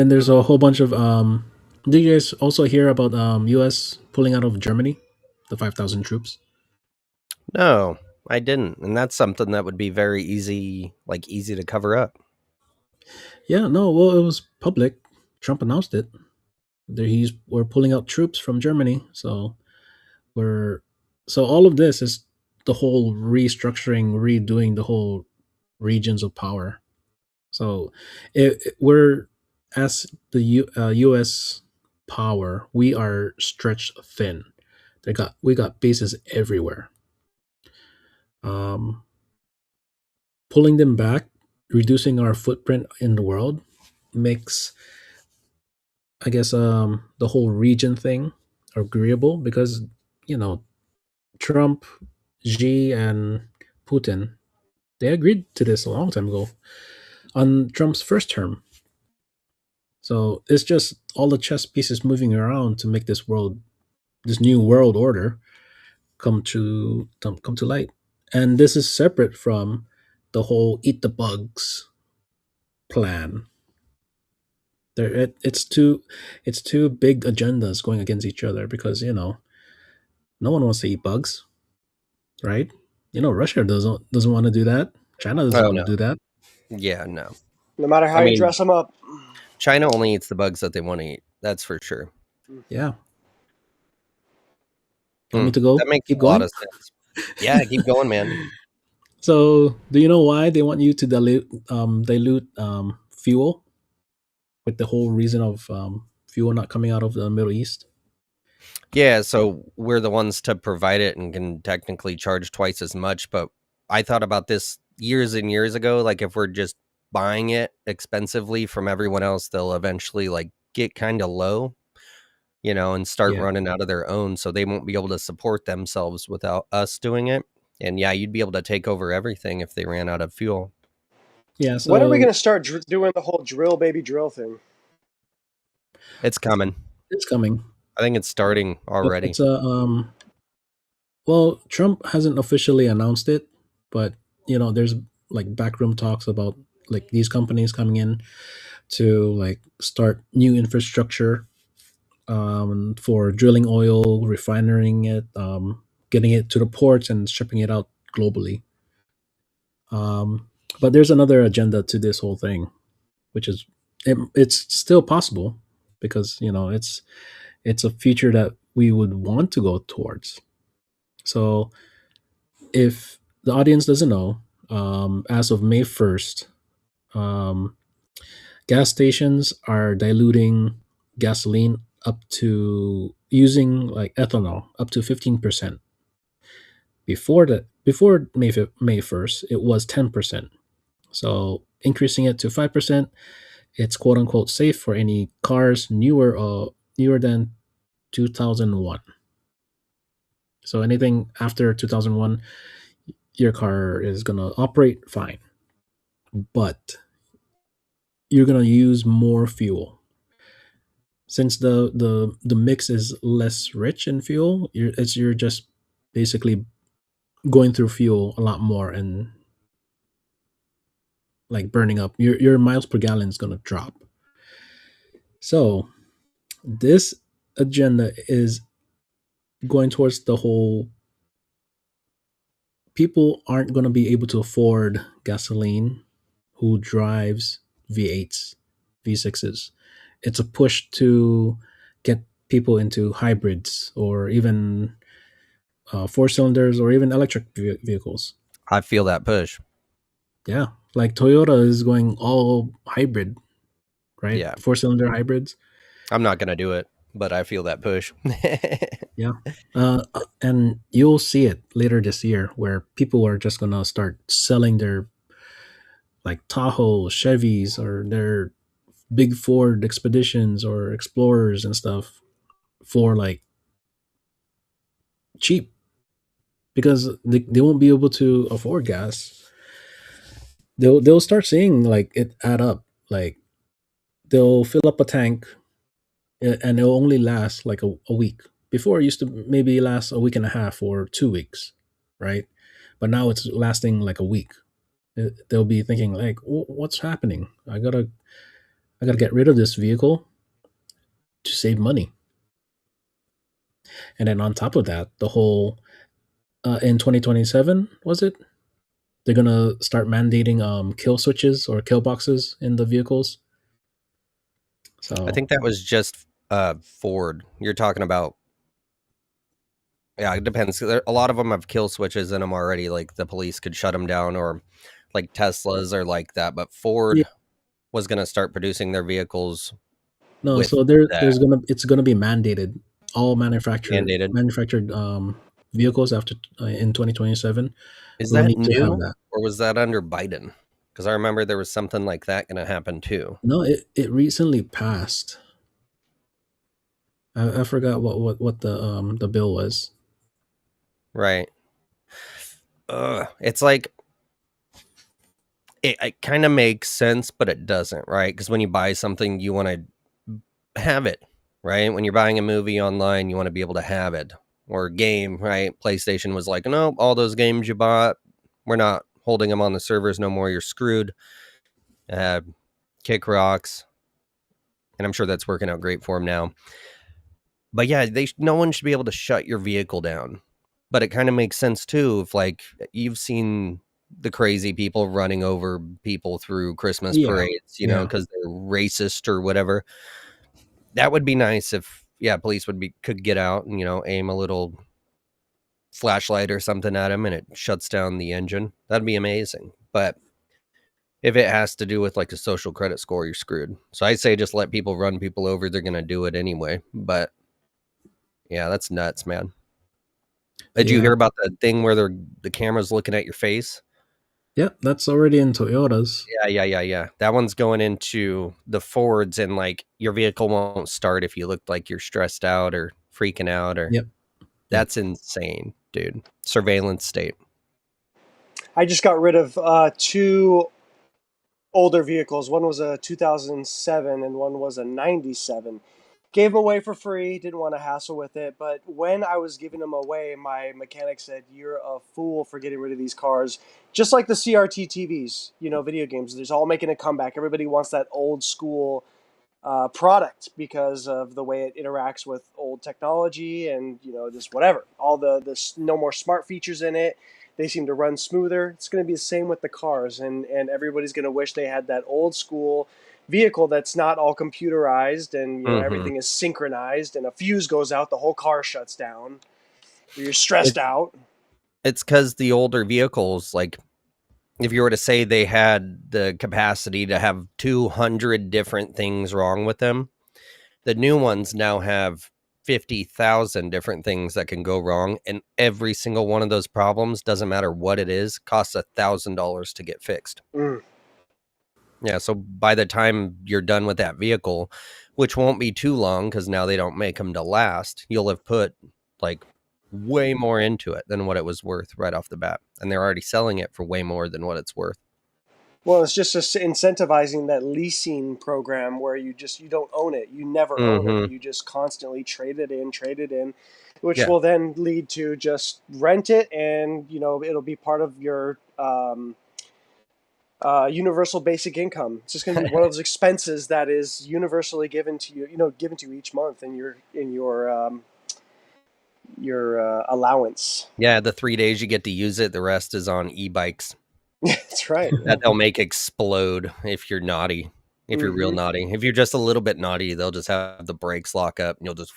there's a whole bunch of did you guys also hear about US pulling out of Germany, the 5,000 troops? No, I didn't, and that's something that would be very easy to cover up. Yeah, no, well, it was public. Trump announced it. We're pulling out troops from Germany, so we're so all of this is the whole restructuring, redoing the whole regions of power. So we're as the U.S. power, we are stretched thin. We got bases everywhere. Um, Pulling them back, reducing our footprint in the world makes, I guess, the whole region thing agreeable because you know Trump, Xi, and Putin, they agreed to this a long time ago on Trump's first term. So it's just all the chess pieces moving around to make this new world order, come to light. And this is separate from the whole eat the bugs plan. It's two big agendas going against each other because no one wants to eat bugs, right? Russia doesn't want to do that. China doesn't Oh want to no, do that. yeah, no. No matter I how you mean, dress them up. China only eats the bugs that they want to eat. That's for sure. Yeah. You want me Hmm, to go? that makes Keep a lot going? of sense. Yeah, keep going, man. So, do you know why they want you to dilute fuel with the whole reason of fuel not coming out of the Middle East? Yeah, so we're the ones to provide it and can technically charge twice as much. But I thought about this years and years ago. Like, if we're just buying it expensively from everyone else, they'll eventually get kind of low, and start Yeah. running out of their own. So they won't be able to support themselves without us doing it. And yeah, you'd be able to take over everything if they ran out of fuel. Yeah. When are we going So to start doing the whole drill, baby, drill thing? It's coming. it's coming, I think it's starting but already. it's a well, Trump hasn't officially announced it, but there's like backroom talks about like these companies coming in to like start new infrastructure for drilling oil, refining it, getting it to the ports, and shipping it out globally. Um, but there's another agenda to this whole thing, which is it's still possible because it's a future that we would want to go towards. So if the audience doesn't know, as of May 1st, um, gas stations are diluting gasoline up to using like ethanol up to 15%. Before May 1st, it was 10%. So increasing it to 5%, It's quote unquote safe for any cars newer than 2001. So anything after 2001, your car is gonna operate fine, but you're gonna use more fuel. Since the mix is less rich in fuel, you're just basically going through fuel a lot more and like burning up. Your miles per gallon is gonna drop. So this agenda is going towards the whole people aren't going to be able to afford gasoline who drives V8s, V6s. It's a push to get people into hybrids or even four cylinders or even electric vehicles. I feel that push. Yeah, like Toyota is going all hybrid, right? Yeah. Four-cylinder hybrids. I'm not going to do it, but I feel that push. Yeah. And you'll see it later this year where people are just going to start selling their like Tahoe, Chevys, or their big Ford Expeditions or Explorers and stuff for like cheap because they won't be able to afford gas. They'll start seeing like it add up. Like they'll fill up a tank and it'll only last like a week. Before it used to maybe last a week and a half or 2 weeks, right? But now it's lasting like a week. They'll be thinking like, "What's happening? I gotta get rid of this vehicle to save money." And then on top of that, the whole in 2027 was it? They're gonna start mandating kill switches or kill boxes in the vehicles. I So think that was just Ford. You're talking about, yeah, it depends. A lot of them have kill switches in them already, like the police could shut them down, or like Teslas are like that. But yeah, Ford was going to start producing their vehicles no, with so that there's gonna it's gonna be mandated. All mandated. manufactured vehicles after in 2027 Is will that need to have new that. or was that under Biden? Because I remember there was something like that going to happen too. No, it recently passed. I forgot what the bill was. Right. It's like it kind of makes sense, but it doesn't, right? Because when you buy something, you want to have it, right? When you're buying a movie online, you want to be able to have it, or a game, right? PlayStation was like, no, all those games you bought, we're not holding them on the servers no more. You're screwed. Uh, Kick rocks, and I'm sure that's working out great for them now. But yeah, no one should be able to shut your vehicle down. But it kind of makes sense too if like you've seen the crazy people running over people through Christmas Yeah, parades, yeah, because they're racist or whatever. That would be nice if police could get out and aim a little flashlight or something at him and it shuts down the engine. That'd be amazing. But if it has to do with like a social credit score, you're screwed. So I say just let people run people over. They're gonna do it anyway. But yeah, that's nuts, man. Did you yeah, hear about the thing where the camera's looking at your face? yeah. That's already in Toyotas. Yeah. That one's going into the Fords, and like your vehicle won't start if you look like you're stressed out or freaking out. Or Yep, yep, that's insane, dude. Surveillance state. I just got rid of two older vehicles. One was a 2007 and one was a 97. Gave them away for free, didn't want to hassle with it. But when I was giving them away, my mechanic said, "You're a fool for getting rid of these cars." Just like the CRT TVs, video games. There's all making a comeback. Everybody wants that old school product because of the way it interacts with old technology and just whatever. All the no more smart features in it. They seem to run smoother. It's going to be the same with the cars, and everybody's going to wish they had that old school vehicle that's not all computerized and Mm-hmm. everything is synchronized. And a fuse goes out, the whole car shuts down. You're stressed out. It's because the older vehicles, like if you were to say they had the capacity to have 200 different things wrong with them, the new ones now have 50,000 different things that can go wrong. And every single one of those problems, doesn't matter what it is, costs $1,000 to get fixed. Mm. Yeah, so by the time you're done with that vehicle, which won't be too long because now they don't make them to last, you'll have put like way more into it than what it was worth right off the bat. And they're already selling it for way more than what it's worth. Well, it's just incentivizing that leasing program where you don't own it, you never own it, Mm-hmm. you just constantly trade it in, which Yeah. will then lead to just rent it, and it'll be part of your universal basic income. It's just going to be one of those expenses that is universally given to you, given to you each month in your allowance. Yeah, the 3 days you get to use it, the rest is on e-bikes That's right. that they'll make explode if you're naughty. If you're real Hmm. naughty. If you're just a little bit naughty, they'll just have the brakes lock up and you'll just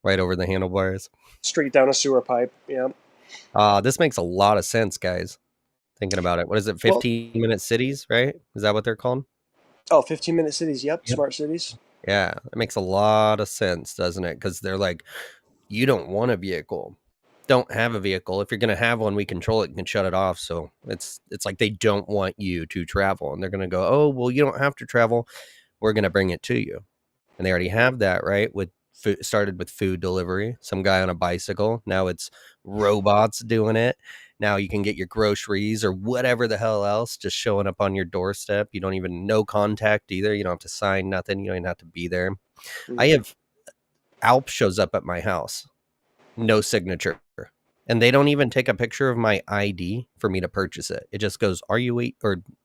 right over the handlebars. Straight down a sewer pipe. Yeah. This makes a lot of sense, guys. Thinking about it. What is it? Well, 15-minute cities, right? Is that what they're called? oh, 15-minute cities. Yep. Yep. Smart cities. Yeah, it makes a lot of sense, doesn't it? Because they're like, you don't want a vehicle. Don't have a vehicle. If you're gonna have one, we control it and can shut it off. So it's like they don't want you to travel. And they're gonna go, oh, well, you don't have to travel. We're gonna bring it to you. And they already have that, right? With food, started with food delivery, some guy on a bicycle. Now it's robots doing it. Now you can get your groceries or whatever the hell else just showing up on your doorstep. You don't even no contact either. You don't have to sign nothing. You don't even have to be there. I Hmm. have Alp shows up at my house, no signature. And they don't even take a picture of my ID for me to purchase it. It just goes, "Are you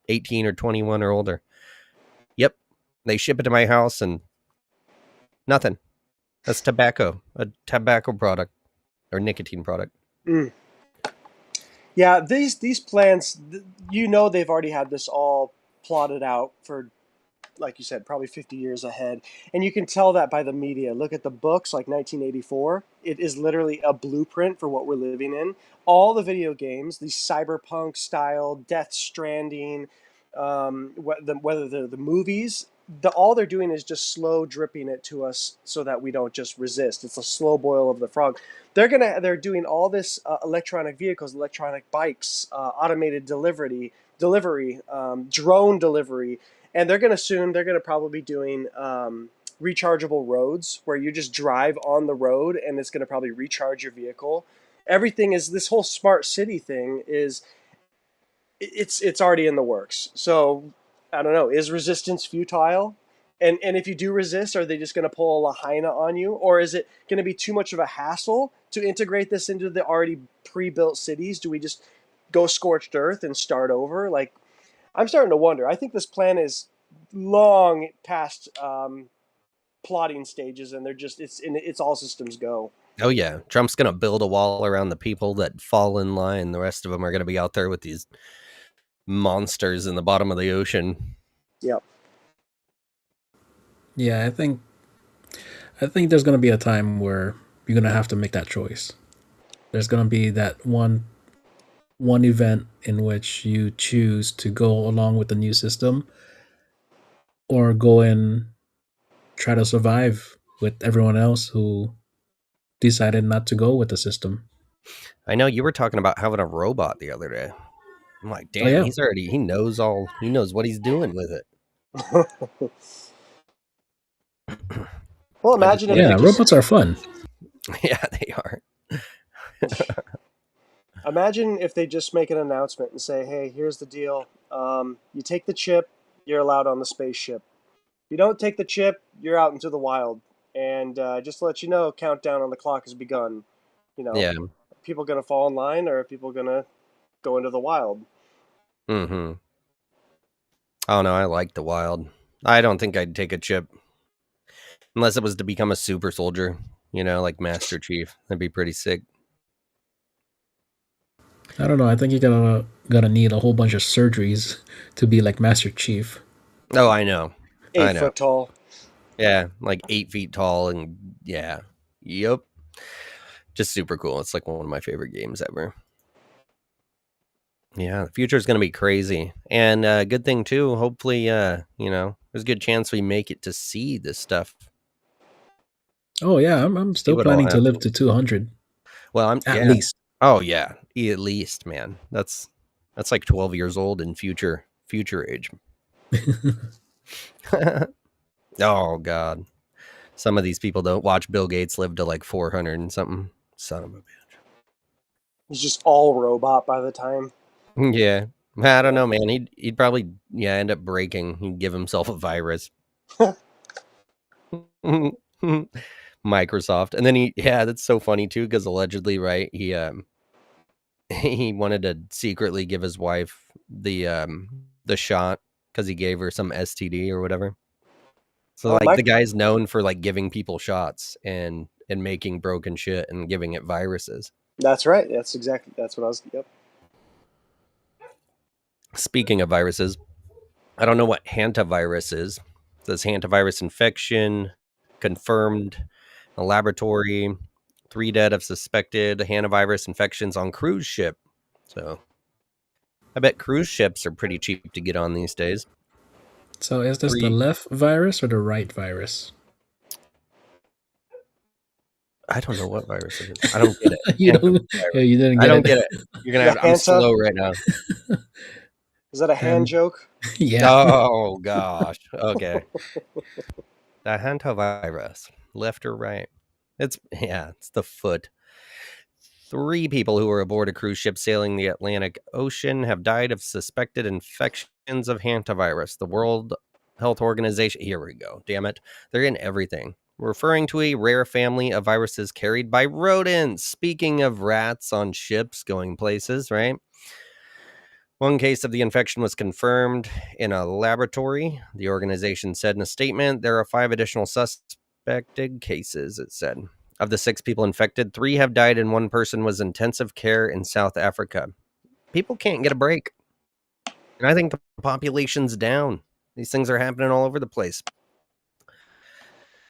18 or 21 or older?" Yep. They ship it to my house and nothing. That's tobacco, a tobacco product or nicotine product. Mm. Yeah, these plans, they've already had this all plotted out for, like you said, probably 50 years ahead. And you can tell that by the media. Look at the books like 1984. It is literally a blueprint for what we're living in. All the video games, these cyberpunk style, Death Stranding, whether they're the movies, all they're doing is just slow dripping it to us so that we don't just resist. It's a slow boil of the frog. They're doing all this electronic vehicles, electronic bikes, automated delivery, drone delivery, and they're going to probably be doing rechargeable roads where you just drive on the road and it's going to probably recharge your vehicle. Everything is this whole smart city thing is it's already in the works. So I don't know, is resistance futile? And if you do resist, are they just going to pull a Lahaina on you, or is it going to be too much of a hassle to integrate this into the already pre-built cities? Do we just go scorched earth and start over? Like, I'm starting to wonder. I think this plan is long past plotting stages, and it's all systems go. Oh yeah, Trump's gonna build a wall around the people that fall in line. The rest of them are gonna be out there with these monsters in the bottom of the ocean. Yep. Yeah, I think there's gonna be a time where you're gonna have to make that choice. There's gonna be that one event in which you choose to go along with the new system or go and try to survive with everyone else who decided not to go with the system. I know you were talking about having a robot the other day. I'm like, Oh damn, yeah, he knows what he's doing with it. Well, I just imagine if wanted they yeah. to keep just Robots are fun. yeah, they are. imagine if they just make an announcement and say, "Hey, here's the deal. You take the chip, you're allowed on the spaceship. If you don't take the chip, you're out into the wild. And just to let you know, countdown on the clock has begun. You know, Yeah. are people gonna fall in line, or are people gonna go into the wild?" Mm-hmm. Oh no, I like the wild. I don't think I'd take a chip unless it was to become a super soldier, like Master Chief. That'd be pretty sick. I don't know. I think you're gonna need a whole bunch of surgeries to be like Master Chief. Oh, I know. I Eight know. foot tall. Yeah, like 8 feet tall and yeah. Yep. Just super cool. It's like one of my favorite games ever. Yeah, the future is going to be crazy. And good thing too, hopefully there's a good chance we make it to see this stuff. Oh yeah, I'm See still what all planning to live happens. to 200 Well, I'm at yeah. least. Oh yeah, at least, man. That's like 12 years old in future age. Oh God. Some of these people don't watch Bill Gates live to like 400 and something. Son of a He's just all robot by the time. bitch. Yeah. I don't Yeah. know, man. He'd probably end up breaking. He'd give himself a virus. Microsoft. And then that's so funny too, because allegedly, right, he wanted to secretly give his wife the shot because he gave her some STD or whatever. So like the Mike. guy's known for like giving people shots and making broken shit and giving it viruses. That's right. That's what I was. Yep. Speaking of viruses, I don't know what hantavirus is. It says hantavirus infection confirmed in a laboratory. 3 dead of suspected hantavirus infections on cruise ship. So I bet cruise ships are pretty cheap to get on these days. So is this the 3 left virus or the right virus? I don't know what virus it is. I don't get it. You don't. Yeah, you didn't I get don't get it. it. You're gonna The have. I'm Hanta. slow right now. Is that a hand And joke? yeah, Oh gosh. Okay. The hantavirus, left or right? It's the foot. 3 people who were aboard a cruise ship sailing the Atlantic Ocean have died of suspected infections of hantavirus. The World Health Organization. Here we go. Damn it. They're in everything. Referring to a rare family of viruses carried by rodents. Speaking of rats on ships going places, right? One case of the infection was confirmed in a laboratory. The organization said in a statement there are 5 additional suspected cases, it said. Of the 6 people infected, 3 have died and 1 person was intensive care in South Africa. People can't get a break. And I think the population's down. These things are happening all over the place.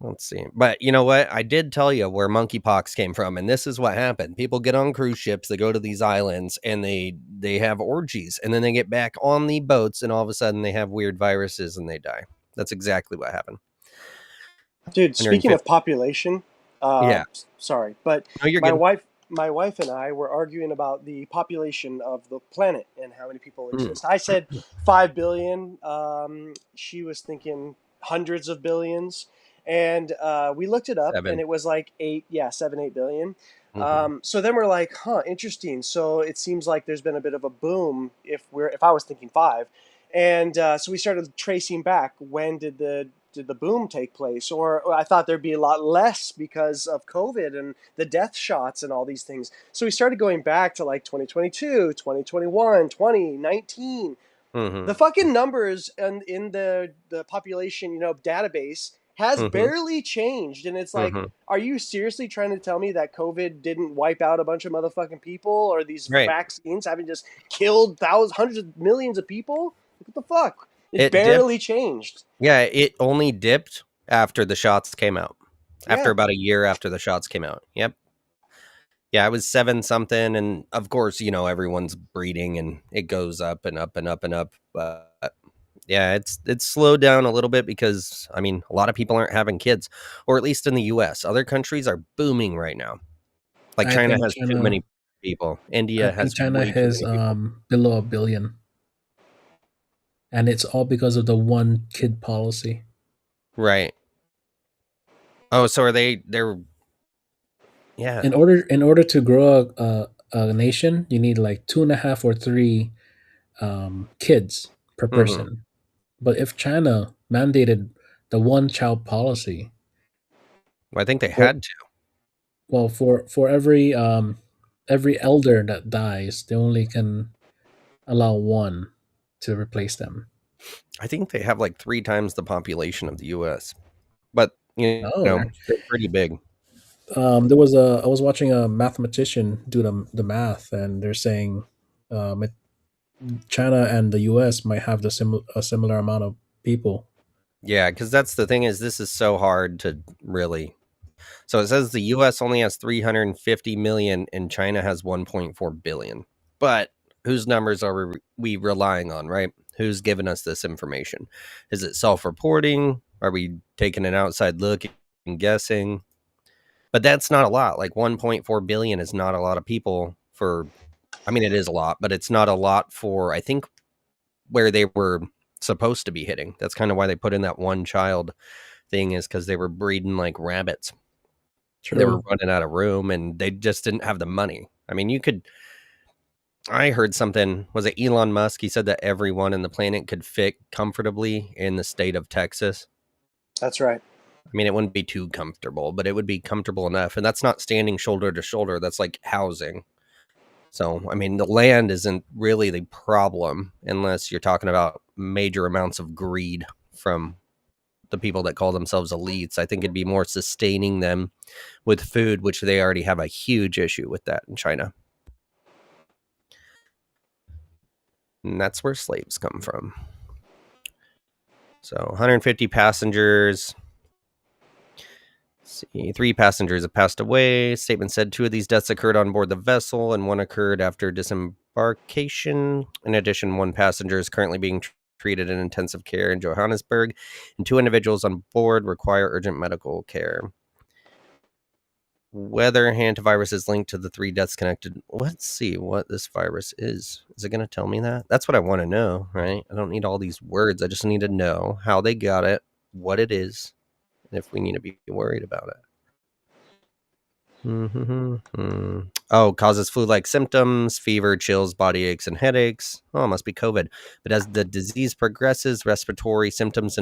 Let's see. But you know what? I did tell you where monkeypox came from, and this is what happened. People get on cruise ships, they go to these islands, and they have orgies, and then they get back on the boats, and all of a sudden they have weird viruses and they die. That's exactly what happened. Dude, speaking 150. of population, Yeah. sorry, but No, you're my good. wife, my wife and I were arguing about the population of the planet and how many people Mm. exist. I said 5 billion. She was thinking hundreds of billions, and we looked it up, and 7. it was like 8 billion. Mm-hmm. So then we're like, huh, interesting. So it seems like there's been a bit of a boom. If I was thinking five, and so we started tracing back. When did the boom take place? Or I thought there'd be a lot less because of COVID and the death shots and all these things. So we started going back to like 2022, 2021, 2019. Mm-hmm. The fucking numbers in the population, database has Mm-hmm. barely changed. And it's like, Mm-hmm. are you seriously trying to tell me that COVID didn't wipe out a bunch of motherfucking people, or these Right. vaccines haven't just killed thousands, hundreds of millions of people? What the fuck? It It dipped. barely changed. Yeah, it only dipped after the shots came out. After Yeah. about a year after the shots came out. Yep. Yeah, I was 7 something, and of course, everyone's breeding and it goes up and up and up and up. But yeah, it's slowed down a little bit because I mean, a lot of people aren't having kids, or at least in the US. Other countries are booming right now. Like I China think has too China. many people. I India think has China way too has many people. below a billion, and it's all because of the one kid policy. Right. Oh, so they're yeah. In order to grow a nation, you need like 2.5 or 3 kids per Mhm. person. But if China mandated the one child policy, Well, I think they for had to. well for every elder that dies, they only can allow one to replace them. I think they have like 3 times the population of the US. But, Oh, they're pretty big. there was a I was watching a mathematician do the math, and they're saying it, China and the U.S. might have a similar amount of people. Yeah, because that's the thing is this is so hard to really. So it says the US only has 350 million and China has 1.4 billion. But whose numbers are we relying on, right? Who's giving us this information? Is it self-reporting? Are we taking an outside look and guessing? But that's not a lot. Like 1.4 billion is not a lot of people for I mean it is a lot, but it's not a lot for I think where they were supposed to be hitting. That's kind of why they put in that one child thing, is because they were breeding like rabbits. They were True. running out of room and they just didn't have the money. I mean, I heard something, was it Elon Musk? He said that everyone in the planet could fit comfortably in the state of Texas. That's right. I mean, it wouldn't be too comfortable, but it would be comfortable enough. And that's not standing shoulder to shoulder. That's like housing. So, I mean, the land isn't really the problem unless you're talking about major amounts of greed from the people that call themselves elites. I think it'd be more sustaining them with food, which they already have a huge issue with that in China. And that's where slaves come from. So 150 passengers. Let's see, 3 passengers have passed away. Statement said 2 of these deaths occurred on board the vessel and 1 occurred after disembarkation. In addition, 1 passenger is currently being treated in intensive care in Johannesburg, and 2 individuals on board require urgent medical care. Whether hantavirus is linked to the 3 deaths connected. Let's see what this virus is. Is it going to tell me that? That's what I want to know, right? I don't need all these words. I just need to know how they got it, what it is, and if we need to be worried about it. Oh, causes flu-like symptoms, fever, chills, body aches, and headaches. Oh, it must be COVID. But as the disease progresses, respiratory symptoms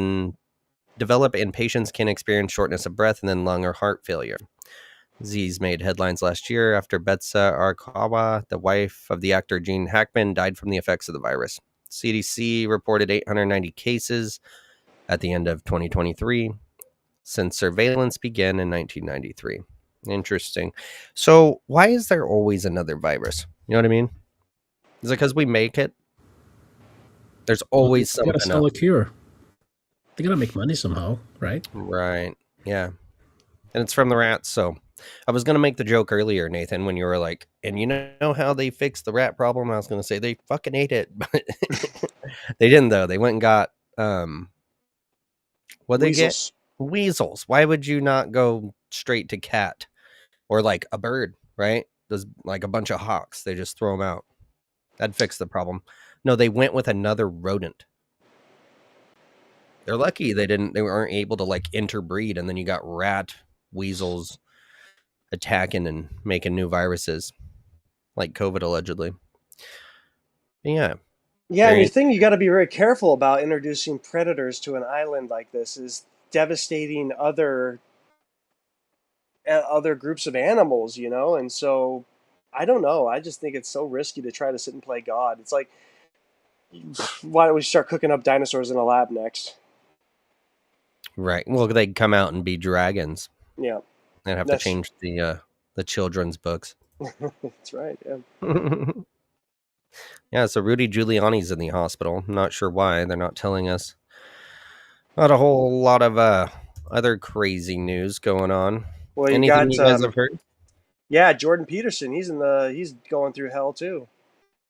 develop, and patients can experience shortness of breath and then lung or heart failure. Disease made headlines last year after Betsa Arkawa, the wife of the actor Gene Hackman, died from the effects of the virus. CDC reported 890 cases at the end of 2023 since surveillance began in 1993. Interesting. So why is there always another virus? You know what I mean? Is it because we make it? There's always They gotta something sell a else. cure. They gotta make money somehow, right? Right. Yeah. And it's from the rats. So I was going to make the joke earlier, Nathan, when you were like, and you know how they fixed the rat problem? I was going to say they fucking ate it, but they didn't, though. They went and got, what'd they get? Weasels. Weasels. Why would you not go straight to cat or like a bird, right? There's like a bunch of hawks. They just throw them out. That'd fix the problem. No, they went with another rodent. They're lucky they weren't able to like interbreed, and then you got rat weasels attacking and making new viruses like COVID allegedly. But yeah. Yeah, and your thing you got to be very careful about introducing predators to an island like this is devastating other groups of animals, you know? And so I don't know. I just think it's so risky to try to sit and play God. It's like, why don't we start cooking up dinosaurs in a lab next? Right. Well, they'd come out and be dragons. Yeah, They'd have to that's change the children's books. that's right. Yeah. Yeah, so Rudy Giuliani's in the hospital. I'm not sure why. They're not telling us. Not a whole lot of other crazy news going on. Well, you Anything got you guys have heard? yeah, Jordan Peterson. He's going through hell too.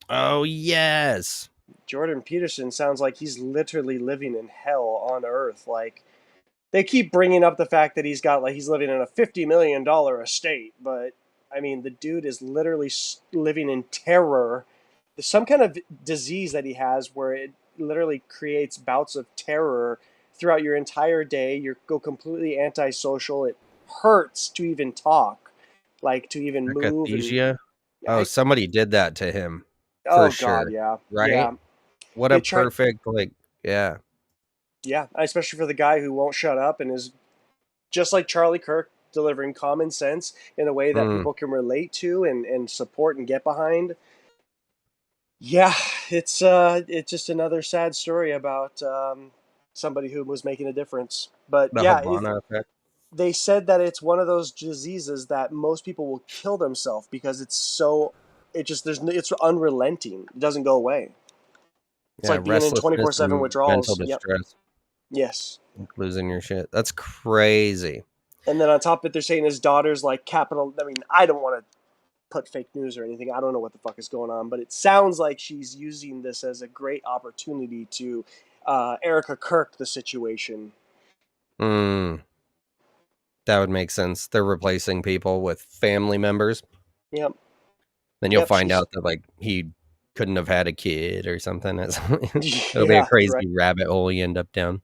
Oh, yes. Jordan Peterson sounds like he's literally living in hell on earth. Like they keep bringing up the fact that he's living in a $50 million estate, but I mean the dude is literally living in terror. There's some kind of disease that he has where it literally creates bouts of terror throughout your entire day. You go completely antisocial. It hurts to even talk, like to even move. And Akathisia? Oh, somebody did that to him for oh God, sure. yeah, Right? yeah. What They a try, perfect, like, yeah. yeah, especially for the guy who won't shut up and is just like Charlie Kirk, delivering common sense in a way that Mm. people can relate to and support and get behind. Yeah, it's just another sad story about somebody who was making a difference. But The yeah, Habana effect. they said that it's one of those diseases that most people will kill themselves because it's unrelenting. It doesn't go away. It's Yeah, like being in restlessness 24/7 and mental withdrawals. Yep. distress. Yes. Losing your shit. That's crazy. And then on top of it, they're saying his daughter's like capital. I mean, I don't want to put fake news or anything. I don't know what the fuck is going on, but it sounds like she's using this as a great opportunity to Erica Kirk the situation. Mm, that would make sense. They're replacing people with family members. Yep. Then you'll Yep. find out that like he couldn't have had a kid or something. It'll be a Yeah, crazy right. rabbit hole you end up down.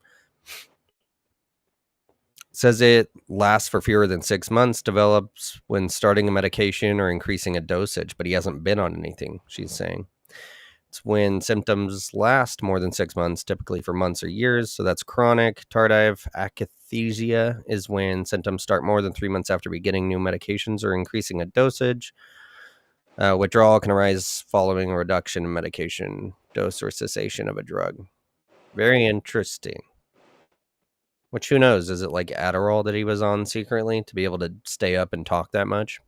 Says it lasts for fewer than 6 months, develops when starting a medication or increasing a dosage, but he hasn't been on anything, she's saying. It's when symptoms last more than 6 months, typically for months or years. So that's chronic. Tardive akathisia is when symptoms start more than 3 months after beginning new medications or increasing a dosage. Withdrawal can arise following a reduction in medication dose or cessation of a drug. Very interesting. Which, who knows? Is it like Adderall that he was on secretly to be able to stay up and talk that much?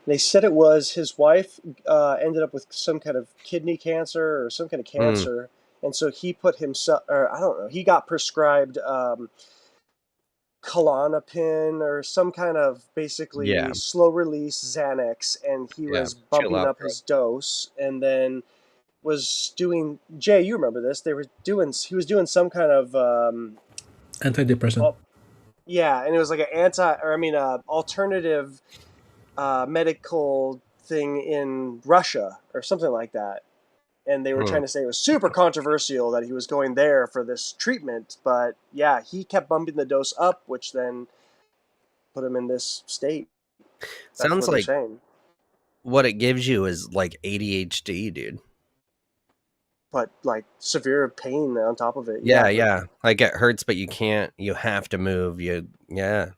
They said it was his wife ended up with some kind of kidney cancer or some kind of Mm, cancer, and so he put himself, or I don't know, he got prescribed Klonopin or some kind of yeah, basically slow release Xanax, and he yeah. was Chill bumping out up drug. his dose, and then was doing, Jay, you remember this? He was doing some kind of Antidepressant. oh, yeah, and it was like an anti, or I mean, alternative medical thing in Russia or something like that. And they were Mm. trying to say it was super controversial that he was going there for this treatment, but yeah, he kept bumping the dose up, which then put him in this state. That's Sounds what they're like saying. what it gives you is like ADHD, dude. But like severe pain on top of it. Yeah, Yeah, yeah. Like it hurts, but you have to move. Yeah,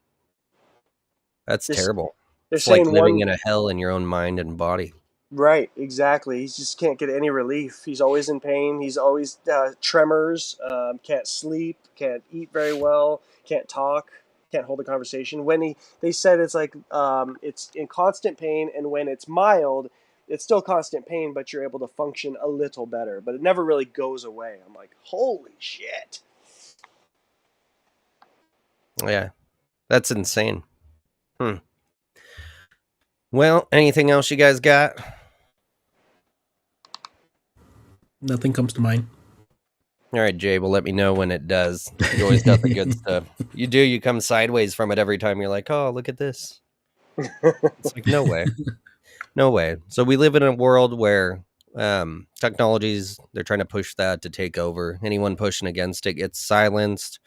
that's this terrible. they're It's like saying living one. in a hell in your own mind and body. Right, exactly. He just can't get any relief. He's always in pain. He's always tremors. Can't sleep. Can't eat very well. Can't talk. Can't hold a conversation. They said it's like it's in constant pain, and when it's mild, it's still constant pain, but you're able to function a little better. But it never really goes away. I'm like, holy shit. Yeah, that's insane. Hmm. Well, anything else you guys got? Nothing comes to mind. All right, Jay, well, let me know when it does. You always got the good stuff. You do. You come sideways from it every time. You're like, oh, look at this. It's like, no way. No way. So we live in a world where technologies, they're trying to push that to take over. Anyone pushing against it gets silenced,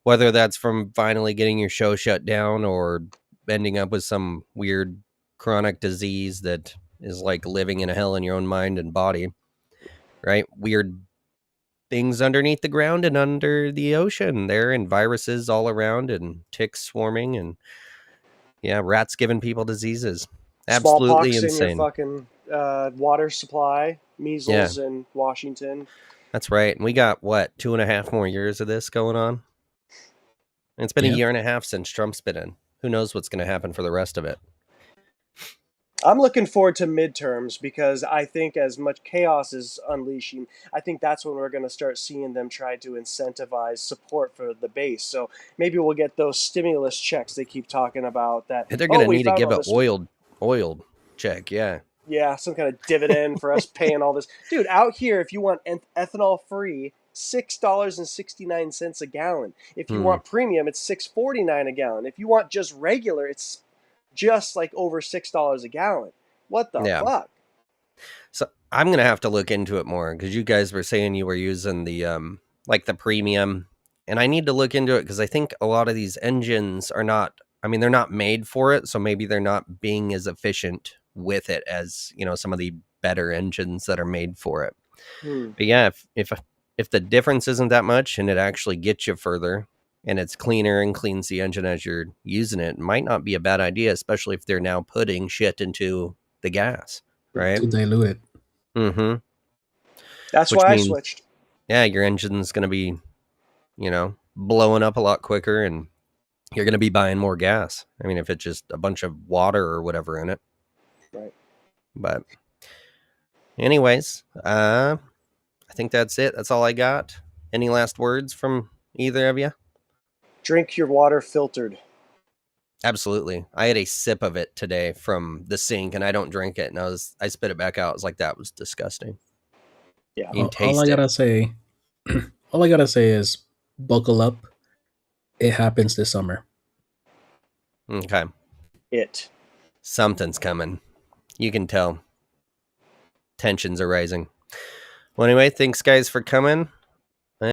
whether that's from finally getting your show shut down or ending up with some weird chronic disease that is like living in a hell in your own mind and body, right? Weird things underneath the ground and under the ocean there, and viruses all around, and ticks swarming, and yeah, rats giving people diseases. Absolutely Smallpox in your insane. fucking water supply. Yeah, Measles in Washington. that's right. And we got what, 2.5 more years of this going on? And it's been a Yeah. year and a half since Trump's been in. Who knows what's going to happen for the rest of it? I'm looking forward to midterms because I think as much chaos is unleashing, I think that's when we're going to start seeing them try to incentivize support for the base. So maybe we'll get those stimulus checks they keep talking about that, They're going oh, to we need to found give all a this, oiled check. Yeah. yeah, some kind of dividend for us paying all this. Dude, out here, if you want ethanol free, $6.69 a gallon. If you Hmm. want premium, it's $6.49 a gallon. If you want just regular, it's just like over $6 a gallon. What the Yeah. fuck? So I'm going to have to look into it more because you guys were saying you were using the like the premium, and I need to look into it because I think a lot of these engines are not. I mean, they're not made for it, so maybe they're not being as efficient with it as some of the better engines that are made for it. Hmm. But yeah, if the difference isn't that much and it actually gets you further and it's cleaner and cleans the engine as you're using it, it might not be a bad idea, especially if they're now putting shit into the gas, right? To dilute it. Mm-hmm. That's Which why I means, switched. yeah, your engine's going to be, blowing up a lot quicker, and you're going to be buying more gas. I mean, if it's just a bunch of water or whatever in it. Right. But anyways, I think that's it. That's all I got. Any last words from either of you? Drink your water filtered. Absolutely. I had a sip of it today from the sink, and I don't drink it. And I spit it back out. I was like, that was disgusting. Yeah. You can All I taste it. gotta say, all I gotta say is, buckle up. It happens this summer. Okay. It. Something's coming. You can tell. Tensions are rising. Well, anyway, thanks guys for coming.